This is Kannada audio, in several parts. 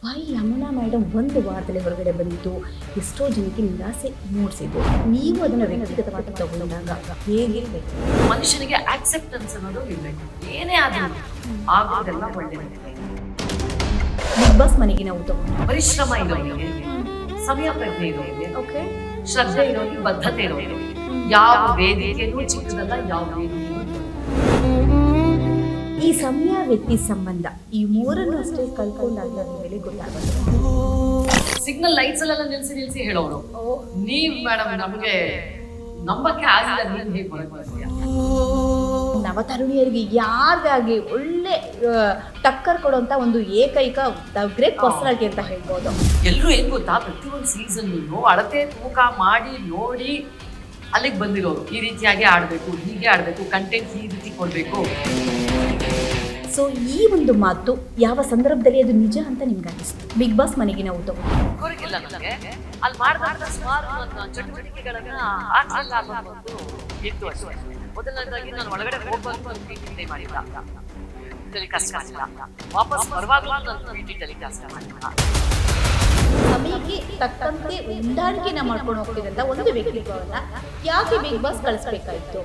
ವೈ ಯಮುನಾ ಮೇಡಮ್ ಒಂದು ವಾರದಲ್ಲಿ ಹೊರಗಡೆ ಬಂದಿದ್ದು ಎಷ್ಟೋ ಜನಕ್ಕೆ ನಿರಾಸೆ ಮೂಡಿಸಿದ್ದು. ನೀವು ಅದನ್ನು ವ್ಯಕ್ತಿಗತವಾಗಿ ತಗೊಂಡಾಗ ಹೇಗಿರಬೇಕು? ಮನುಷ್ಯನಿಗೆ ಆಕ್ಸೆಪ್ಟೆನ್ಸ್ ಅನ್ನೋದು ಇರಬೇಕು. ಏನೇ ಆದ್ರೂ ಆಗೋದೆಲ್ಲ ಒಳ್ಳೆಯದು. ಬಿಗ್ ಬಾಸ್ ಮನೆಗೆ ನಾವು ತಗೊಂಡು ಪರಿಶ್ರಮ ಇರೋರಿಗೆ, ಸಮಯ ಪ್ರಜ್ಞೆ ಇರೋರಿಗೆ, ಓಕೆ, ಶ್ರದ್ಧೆ ಇರೋರಿಗೆ, ಬದ್ಧತೆ ಇರೋರಿಗೆ, ಯಾವ ವೇದಿಕೆಯೂ ಚಿಕ್ಕದಲ್ಲ, ಯಾವ ವೇದಿಕೆಯೂ ಈ ಸಮಯ ವ್ಯಕ್ತಿ ಸಂಬಂಧ ಈ ಮೂರನ್ನು ಅಷ್ಟೇ ಕಲ್ಕೊಂಡಾಗ ಬೆಲೆ ಗೊತ್ತಾಗುತ್ತೆ. ಸಿಗ್ನಲ್ ಲೈಟ್ಸ್ ಅಲ್ಲೆಲ್ಲ ನಿಲ್ಸಿ ಹೇಳೋರು, ನೀವ್ ಮೇಡಮ್ ನಮ್ಗೆ ನಂಬಕ್ಕೆ ಆಗಿಲ್ಲ, ನೀನ್ ಹೇಗೆ ಹೊರಗೆ ಬರ್ತೀಯ? ನವತರುಣಿಯರಿಗೆ ಯಾರಿಗಾಗಿ ಒಳ್ಳೆ ಟಕ್ಕರ್ ಕೊಡುವಂತ ಒಂದು ಏಕೈಕ ಗ್ರೇಟ್ ಪರ್ಸನಾಲಿಟಿ ಅಂತ ಹೇಳ್ಬೋದು. ಎಲ್ರು ಏನ್ ಗೊತ್ತಾ, ಪ್ರತಿಯೊಂದು ಸೀಸನ್ ಅಳತೆ ತೂಕ ಮಾಡಿ ನೋಡಿ ಅಲ್ಲಿಗೆ ಬಂದಿರೋರು. ಈ ರೀತಿಯಾಗಿ ಆಡ್ಬೇಕು, ಹೀಗೆ ಆಡ್ಬೇಕು, ಕಂಟೆಂಟ್ ಈ ರೀತಿ ಕೊಡ್ಬೇಕು. ಸೊ ಈ ಒಂದು ಮಾತು ಯಾವ ಸಂದರ್ಭದಲ್ಲಿ ಅದು ನಿಜ ಅಂತ ನಿಮ್ಗೆ ಅನಿಸ್ತು? ಬಿಗ್ ಬಾಸ್ ಮನೆಗೆ ನಾವು ತಗೊಂಡು ಗೊತ್ತಿಲ್ಲ ನನಗೆ. ಅಲ್ಲಿ ಮಾಡಿದಂತ ಸುಮಾರು ಚಟುವಟಿಕೆಗಳನ್ನ ಆಗ್ಲಿಲ್ಲ ಅನ್ನೋದು ಇತ್ತು ಅಷ್ಟೇ. ಮೊದಲನೇದಾಗಿ ನಾನು ಒಳಗಡೆ ಹೋಗ್ಬಾರ್ದು ಅಂತ ಪಿ ಮಾಡಿಲ್ಲ, ಟೆಲಿಕಾಸ್ಟ್ ಮಾಡಿಲ್ಲ. ವಾಪಸ್ ಬರುವಾಗಲೂ ನಾನು ಪಿ ಟೆಲಿಕಾಸ್ಟ್ ಮಾಡಿಲ್ಲ. ಸಮಯಕ್ಕೆ ತಕ್ಕಂತೆ ಹೊಂದಾಣಿಕೆನ ಮಾಡ್ಕೊಂಡು ಹೋಗ್ತಿದ್ದಂತ ಒಂದು ವ್ಯಕ್ತಿತ್ವವನ್ನ ಯಾಕೆ ಬಿಗ್ ಬಾಸ್ ಕಳಿಸ್ಬೇಕಾಯ್ತು?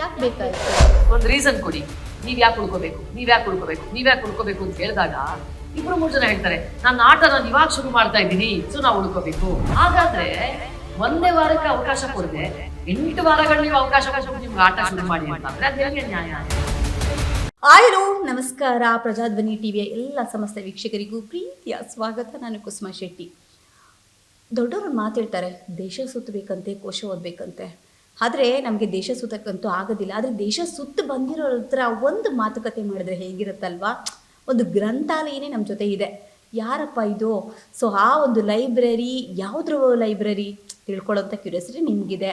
ಯಾಕೆ ಬೇಕಾಯ್ತು? ಒಂದು ರೀಸನ್ ಕೊಡಿ. ನೀವ್ ಯಾಕೆ ಉಳ್ಕೋಬೇಕು, ನೀವ್ ಯಾಕೆ ಉಳ್ಕೋಬೇಕು, ನೀವ್ ಯಾಕೆ ಉಳ್ಕೋಬೇಕು ಅಂತ ಹೇಳಿದಾಗ ಇಬ್ರು ಮೂರು ಜನ ಹೇಳ್ತಾರೆ, ನಾನು ಆಟ ನಾನು ಇವಾಗ ಶುರು ಮಾಡ್ತಾ ಇದ್ದೀನಿ, ಸೊ ನಾವು ಉಳ್ಕೋಬೇಕು. ಹಾಗಾದ್ರೆ ಒಂದೇ ವಾರಕ್ಕೆ ಅವಕಾಶ ಕೊಡದೆ 8 ವಾರಗಳು ನೀವು ಅವಕಾಶ ಕೊಟ್ಟು ನಿಮ್ಗೆ ಆಟ ಶುರು ಮಾಡಿ ಅಂತಂದ್ರೆ ಅದು ಹೇಗೆ ನ್ಯಾಯ? ಆಯ್ರು ನಮಸ್ಕಾರ. ಪ್ರಜಾಧ್ವನಿ ಟಿವಿಯ ಎಲ್ಲ ಸಮಸ್ತ ವೀಕ್ಷಕರಿಗೂ ಪ್ರೀತಿಯ ಸ್ವಾಗತ. ನಾನು ಕುಸುಮಾ ಶೆಟ್ಟಿ. ದೊಡ್ಡವರು ಮಾತಾಡ್ತಾರೆ, ದೇಶ ಸುತ್ತಬೇಕಂತೆ, ಕೋಶ ಓದಬೇಕಂತೆ. ಆದರೆ ನಮಗೆ ದೇಶ ಸುತ್ತಕ್ಕಂತೂ ಆಗೋದಿಲ್ಲ. ಆದರೆ ದೇಶ ಸುತ್ತ ಬಂದಿರೋರ ಹತ್ರ ಒಂದು ಮಾತುಕತೆ ಮಾಡಿದ್ರೆ ಹೇಗಿರುತ್ತಲ್ವಾ? ಒಂದು ಗ್ರಂಥಾಲಯನೇ ನಮ್ಮ ಜೊತೆ ಇದೆ. ಯಾರಪ್ಪ ಇದು? ಸೊ ಆ ಒಂದು ಲೈಬ್ರರಿ, ಯಾವುದ್ರ ಲೈಬ್ರರಿ ತಿಳ್ಕೊಳ್ಳೋಂಥ ಕ್ಯೂರಿಯಾಸಿಟಿ ನಿಮಗಿದೆ.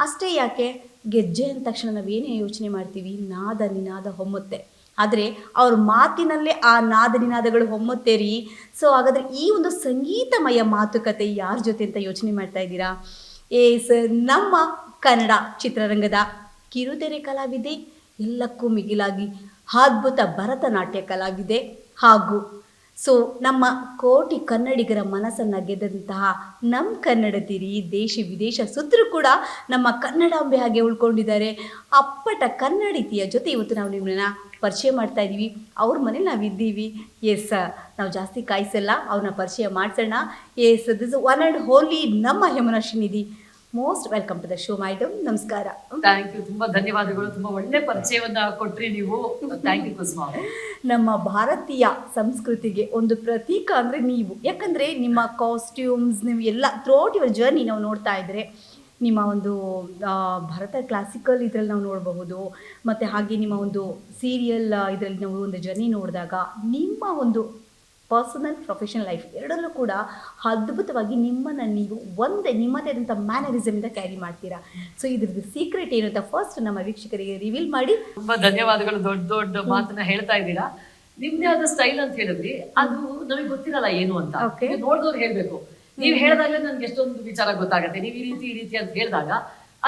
ಅಷ್ಟೇ ಯಾಕೆ, ಗೆಜ್ಜೆ ಅಂದ ತಕ್ಷಣ ನಾವೇನೇ ಯೋಚನೆ ಮಾಡ್ತೀವಿ, ನಾದ ನಿನಾದ ಹೊಮ್ಮುತ್ತೆ. ಆದರೆ ಅವ್ರ ಮಾತಿನಲ್ಲೇ ಆ ನಾದ ನಿನಾದಗಳು ಹೊಮ್ಮುತ್ತೇರಿ. ಸೊ ಹಾಗಾದರೆ ಈ ಒಂದು ಸಂಗೀತಮಯ ಮಾತುಕತೆ ಯಾರ ಜೊತೆ ಅಂತ ಯೋಚನೆ ಮಾಡ್ತಾ ಇದ್ದೀರಾ? ನಮ್ಮ ಕನ್ನಡ ಚಿತ್ರರಂಗದ ಕಿರುತೆರೆ ಕಲಾವಿದೆ, ಎಲ್ಲಕ್ಕೂ ಮಿಗಿಲಾಗಿ ಅದ್ಭುತ ಭರತನಾಟ್ಯ ಕಲಾವಿದೆ, ಹಾಗೂ ಸೊ ನಮ್ಮ ಕೋಟಿ ಕನ್ನಡಿಗರ ಮನಸ್ಸನ್ನು ಗೆದ್ದಂತಹ ನಮ್ಮ ಕನ್ನಡತಿರಿ ದೇಶ ವಿದೇಶ ಸುತ್ತರೂ ಕೂಡ ನಮ್ಮ ಕನ್ನಡಾಂಬೆ ಹಾಗೆ ಉಳ್ಕೊಂಡಿದ್ದಾರೆ. ಅಪ್ಪಟ ಕನ್ನಡಿತಿಯ ಜೊತೆ ಇವತ್ತು ನಾವು ನಿಮ್ಮನ್ನ ಪರಿಚಯ ಮಾಡ್ತಾ ಇದ್ದೀವಿ. ಅವ್ರ ಮನೇಲಿ ನಾವಿದ್ದೀವಿ. ನಾವು ಜಾಸ್ತಿ ಕಾಯಿಸಲ್ಲ, ಅವ್ರನ್ನ ಪರಿಚಯ ಮಾಡಿಸೋಣ. ದಿಸ್ ಒನ್ ಆ್ಯಂಡ್ ಓನ್ಲಿ ನಮ್ಮ Yamuna Srinidhi. Most welcome to the show madam. ನಮಸ್ಕಾರ. ಥ್ಯಾಂಕ್ ಯು, ತುಂಬಾ ಧನ್ಯವಾದಗಳು. ತುಂಬಾ ಒಳ್ಳೆ ಪರಿಚಯವನ್ನ ಕೊಟ್ರಿ ನೀವು. Thank you Kusuma. ನಮ್ಮ ಭಾರತೀಯ ಸಂಸ್ಕೃತಿಗೆ ಒಂದು ಪ್ರತೀಕ ಅಂದರೆ ನೀವು. ಯಾಕಂದರೆ ನಿಮ್ಮ ಕಾಸ್ಟ್ಯೂಮ್ಸ್, ನೀವು ಎಲ್ಲ ಥ್ರೂಔಟ್ ಯುವರ್ ಜರ್ನಿ ನಾವು ನೋಡ್ತಾ ಇದ್ದರೆ ನಿಮ್ಮ ಒಂದು ಭಾರತ ಕ್ಲಾಸಿಕಲ್ ಇದರಲ್ಲಿ ನಾವು ನೋಡಬಹುದು. ಮತ್ತು ಹಾಗೆ ನಿಮ್ಮ ಒಂದು ಸೀರಿಯಲ್ ಇದರಲ್ಲಿ ನಾವು ಒಂದು ಜರ್ನಿ ನೋಡಿದಾಗ ನಿಮ್ಮ ಒಂದು ಪರ್ಸನಲ್ ಪ್ರೊಫೆಷನಲ್ ಲೈಫ್ ಎರಡಲ್ಲೂ ಕೂಡ ಅದ್ಭುತವಾಗಿ ನಿಮ್ಮನ್ನು ನೀವು ಒಂದೇ ನಿಮ್ಮದೇ ಆದಂಥ ಮ್ಯಾನರಿಸಮಿಂದ ಕ್ಯಾರಿ ಮಾಡ್ತೀರಾ. ಸೊ ಇದ್ರದ್ದು ಸೀಕ್ರೆಟ್ ಏನು ಅಂತ ಫಸ್ಟ್ ನಮ್ಮ ವೀಕ್ಷಕರಿಗೆ ರಿವೀಲ್ ಮಾಡಿ. ತುಂಬಾ ಧನ್ಯವಾದಗಳು. ದೊಡ್ಡ ದೊಡ್ಡ ಮಾತನ್ನ ಹೇಳ್ತಾ ಇದ್ದೀರಾ. ನಿಮ್ದೇ ಆದ ಸ್ಟೈಲ್ ಅಂತ ಹೇಳಿದ್ರಿ, ಅದು ನಮಗೆ ಗೊತ್ತಿರಲ್ಲ ಏನು ಅಂತ. ನೋಡಿದವ್ರು ಹೇಳ್ಬೇಕು. ನೀವು ಹೇಳಿದಾಗ ನನ್ಗೆ ಎಷ್ಟೊಂದು ವಿಚಾರ ಗೊತ್ತಾಗತ್ತೆ. ನೀವು ಈ ರೀತಿ ಅಂತ ಹೇಳಿದಾಗ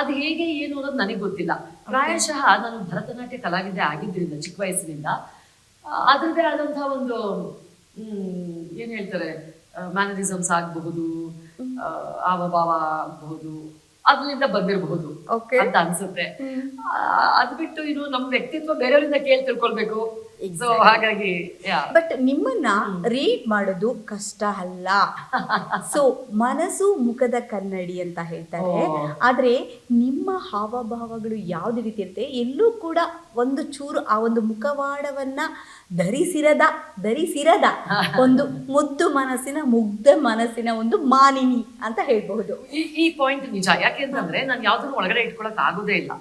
ಅದು ಹೇಗೆ ಏನು ಅನ್ನೋದು ನನಗೆ ಗೊತ್ತಿಲ್ಲ. ಪ್ರಾಯಶಃ ನಾನು ಭರತನಾಟ್ಯ ಕಲಾವಿದೆ ಆಗಿದ್ದರಿಂದ ಚಿಕ್ಕ ವಯಸ್ಸಿನಿಂದ ಅದರದ್ದೇ ಆದಂತಹ ಒಂದು ಏನ್ ಹೇಳ್ತಾರೆ, ಮ್ಯಾನರಿಸಮ್ಸ್ ಆಗಬಹುದು, ಹಾವಭಾವ ಆಗಬಹುದು, ಅದರಿಂದ ಬಂದಿರಬಹುದು ಅಂತ ಅನ್ಸುತ್ತೆ. ಅದ್ ಬಿಟ್ಟು ಇನ್ನು ನಮ್ಮ ವ್ಯಕ್ತಿತ್ವ ಬೇರೆಯವರಿಂದ ಕೇಳಿ ತಿಳ್ಕೊಳ್ಬೇಕು. ಸೊ ಹಾಗಾಗಿ ಬಟ್ ನಿಮ್ಮನ್ನ ರೀಡ್ ಮಾಡೋದು ಕಷ್ಟ ಅಲ್ಲ. ಸೊ ಮನಸ್ಸು ಮುಖದ ಕನ್ನಡಿ ಅಂತ ಹೇಳ್ತಾರೆ. ಆದ್ರೆ ನಿಮ್ಮ ಹಾವಭಾವಗಳು ಯಾವ್ದು ರೀತಿ ಇರುತ್ತೆ, ಎಲ್ಲೂ ಕೂಡ ಒಂದು ಚೂರು ಆ ಒಂದು ಮುಖವಾಡವನ್ನ ಧರಿಸಿರದ ಒಂದು ಮುದ್ದು ಮನಸ್ಸಿನ ಮುಗ್ಧ ಮನಸ್ಸಿನ ಒಂದು ಮಾನಿನಿ ಅಂತ ಹೇಳ್ಬಹುದು. ಈ ಪಾಯಿಂಟ್ ನಿಜ. ಯಾಕೆಂತಂದ್ರೆ ನಾನು ಯಾವ್ದನ್ನು ಒಳಗಡೆ ಇಟ್ಕೊಳಕ್ ಆಗೋದೇ ಇಲ್ಲ.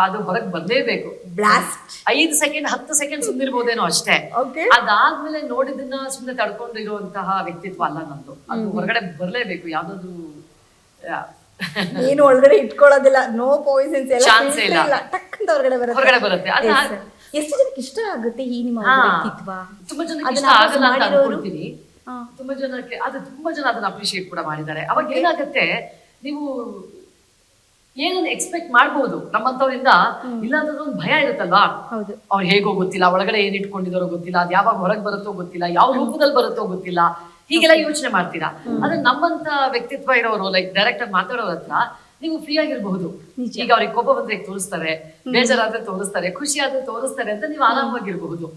ಅದು ಹೊರಗೆ ಬರ್ಲೇಬೇಕು. ಬ್ಲಾಸ್ಟ್ 5 ಸೆಕೆಂಡ್ 10 ಸೆಕೆಂಡ್ ಸುಂದಿರ್ಬೋದೇನೋ ಅಷ್ಟೇ. ಅದಾದ್ಮೇಲೆ ನೋಡಿದನ್ನ ಸುಮ್ಮನೆ ತಡ್ಕೊಂಡಿರುವಂತಹ ವ್ಯಕ್ತಿತ್ವ ಅಲ್ಲ ನಂದು. ಅದು ಹೊರಗಡೆ ಬರ್ಲೇಬೇಕು. ಯಾವ್ದಾದ್ರು ಏನು ಒಳಗಡೆ ಇಟ್ಕೊಳ್ಳೋದಿಲ್ಲ. ನೋ ಪಾಯ್ಸನ್ಸ್ ಚಾನ್ಸ್ ಇಲ್ಲ. ಟಕ್ಕಂತ ಹೊರಗಡೆ ಬರುತ್ತೆ. ಎಷ್ಟು ಜನಕ್ಕೆ ಇಷ್ಟ ಆಗುತ್ತೆ ಈ ನಿಮ್ಮ ವ್ಯಕ್ತಿತ್ವ? ತುಂಬಾ ಜನಕ್ಕೆ ಇಷ್ಟ ಆಗಲ್ಲ ಅಂತ ಅನ್ಕೊಳ್ತೀನಿ. ತುಂಬಾ ಜನಕ್ಕೆ ತುಂಬಾ ಜನ ಅದನ್ನ ಅಪ್ರಿಶಿಯೇಟ್ ಕೂಡ ಮಾಡಿದ್ದಾರೆ. ಅವಾಗ ಏನಾಗುತ್ತೆ, ನೀವು ಏನನ್ನ ಎಕ್ಸ್ಪೆಕ್ಟ್ ಮಾಡ್ಬೋದು ನಮ್ಮಂತವ್ರಿಂದ. ಇಲ್ಲ ಅಂದ್ರೆ ಒಂದು ಭಯ ಇರುತ್ತಲ್ವಾ, ಅವ್ರು ಹೇಗೋ ಗೊತ್ತಿಲ್ಲ, ಒಳಗಡೆ ಏನ್ ಇಟ್ಕೊಂಡಿದಾರೋ ಗೊತ್ತಿಲ್ಲ, ಅದ್ ಯಾವಾಗ ಹೊರಗೆ ಬರುತ್ತೋ ಗೊತ್ತಿಲ್ಲ, ಯಾವ ರೂಪದಲ್ಲಿ ಬರುತ್ತೋ ಗೊತ್ತಿಲ್ಲ, ಹೀಗೆಲ್ಲ ಯೋಚನೆ ಮಾಡ್ತೀರಾ. ಆದ್ರೆ ನಮ್ಮಂತ ವ್ಯಕ್ತಿತ್ವ ಇರೋರು ಲೈಕ್ ಡೈರೆಕ್ಟ್ ಆಗಿ ಮಾತಾಡೋರ ಹತ್ರ ನೀವು ಫ್ರೀ ಆಗಿರಬಹುದು. ಈಗ ಅವ್ರಿಗೆ ಕೋಪ ಬಂದ್ರೆ ತೋರಿಸ್ತಾರೆ, ಬೇಜಾರಾದ್ರೆ ತೋರಿಸ್ತಾರೆ, ಖುಷಿ ಆದ್ರೆ ತೋರಿಸ್ತಾರೆ ಅಂತ ನೀವು ಆರಾಮಾಗಿರ್ಬಹುದು.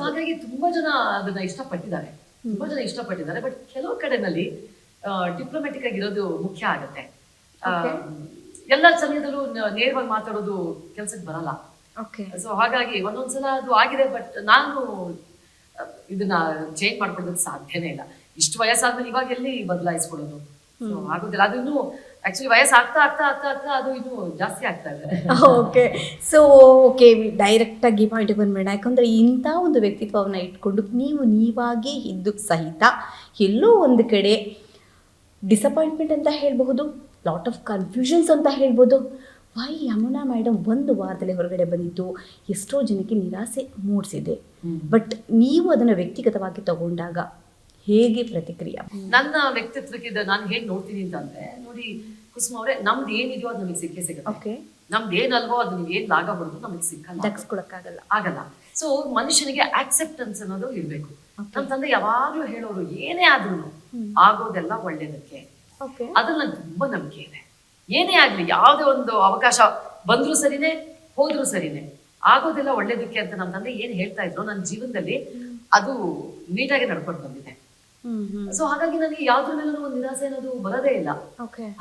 ಹಾಗಾಗಿ ತುಂಬಾ ಜನ ಅದನ್ನ ಇಷ್ಟಪಟ್ಟಿದ್ದಾರೆ, ಬಟ್ ಕೆಲವು ಕಡೆನಲ್ಲಿ ಡಿಪ್ಲೊಮ್ಯಾಟಿಕ್ ಆಗಿರೋದು ಮುಖ್ಯ ಆಗತ್ತೆ. ಎಲ್ಲ ಸಮಯದಲ್ಲೂ ನೇರವಾಗಿ ಮಾತಾಡೋದು ಕೆಲ್ಸಕ್ಕೆ ಬರಲ್ಲ. ಸೊ ಹಾಗಾಗಿ ಒಂದೊಂದ್ಸಲ ಅದು ಆಗಿದೆ, ಬಟ್ ನಾನು ಇದನ್ನ ಚೇಂಜ್ ಮಾಡ್ಕೊಳ್ಳೋದಕ್ಕೆ ಸಾಧ್ಯನೇ ಇಲ್ಲ. ಇಷ್ಟು ವಯಸ್ಸಾದ್ಮೇಲೆ ಇವಾಗ ಎಲ್ಲಿ ಬದಲಾಯಿಸ್ಕೊಳ್ಳೋದು ಆಗೋದಿಲ್ಲ. ಅದು ಇನ್ನು ಆಕ್ಚುಲಿ ವಯಸ್ಸು ಆಗ್ತಾ ಅದು ಇನ್ನು ಜಾಸ್ತಿ ಆಗ್ತಾ ಇದೆ. ಓಕೆ ಡೈರೆಕ್ಟ್ ಆಗಿ ಪಾಯಿಂಟ್ ಬಂದ್ಬೇಡ. ಯಾಕಂದ್ರೆ ಇಂಥ ಒಂದು ವ್ಯಕ್ತಿತ್ವವನ್ನ ಇಟ್ಕೊಂಡು ನೀವಾಗೇ ಇದ್ದು ಸಹಿತ ಎಲ್ಲೋ ಒಂದು ಕಡೆ ಡಿಸಪಾಯಿಂಟ್ಮೆಂಟ್ ಅಂತ ಹೇಳ್ಬಹುದು, ಲಾಟ್ ಆಫ್ ಕನ್ಫ್ಯೂಷನ್ಸ್ ಅಂತ ಹೇಳ್ಬೋದು. ವೈ ಯಮುನಾ ಮೇಡಮ್ ಒಂದು ವಾರದಲ್ಲಿ ಹೊರಗಡೆ ಬಂದಿದ್ದು ಎಷ್ಟೋ ಜನಕ್ಕೆ ನಿರಾಸೆ ಮೂಡಿಸಿದೆ. ಬಟ್ ನೀವು ಅದನ್ನು ವ್ಯಕ್ತಿಗತವಾಗಿ ತಗೊಂಡಾಗ ಹೇಗೆ ಪ್ರತಿಕ್ರಿಯೆ? ನನ್ನ ವ್ಯಕ್ತಿತ್ವಕ್ಕೆ ನಾನು ಹೇಗೆ ನೋಡ್ತೀನಿ ಅಂತಂದ್ರೆ, ನೋಡಿ ಕುಸುಮ ಅವರೇ, ನಮ್ದು ಏನಿದೆಯೋ ಅದು ನಮಗೆ ಸಿಗುತ್ತೆ. ನಮ್ದು ಏನಲ್ವೋ ಅದು ನೀವು ಏನ್ ಲಾಗ ಹೊಡೆದು ನಮಗೆ ಸಿಕ್ಕಲ್ಲ, ಆಗಲ್ಲ. ಸೊ ಮನುಷ್ಯನಿಗೆ ಆಕ್ಸೆಪ್ಟೆನ್ಸ್ ಅನ್ನೋದು ಇರ್ಬೇಕು. ನಮ್ಮ ತಂದೆ ಯಾವಾಗ್ಲೂ ಹೇಳೋರು, ಏನೇ ಆದ್ರೂ ಆಗೋದೆಲ್ಲ ಒಳ್ಳೇದಕ್ಕೆ. ಅದು ನನ್ಗೆ ತುಂಬಾ ನಂಬಿಕೆ ಇದೆ. ಏನೇ ಆಗ್ಲಿ, ಯಾವುದೇ ಒಂದು ಅವಕಾಶ ಬಂದ್ರು ಸರಿನೇ, ಹೋದ್ರು ಸರಿನೇ, ಆಗೋದೆಲ್ಲ ಒಳ್ಳೇದಕ್ಕೆ ಅಂತ ನಮ್ಮ ತಂದೆ ಏನ್ ಹೇಳ್ತಾ ಇದ್ರು, ನನ್ನ ಜೀವನದಲ್ಲಿ ಅದು ನೀಟಾಗಿ ನಡ್ಕೊಂಡು ಬಂದಿದೆ. ಸೊ ಹಾಗಾಗಿ ನನಗೆ ಯಾವ್ದ್ರ ಮೇಲೂ ಒಂದು ನಿರಾಸೆ ಅನ್ನೋದು ಬರೋದೇ ಇಲ್ಲ.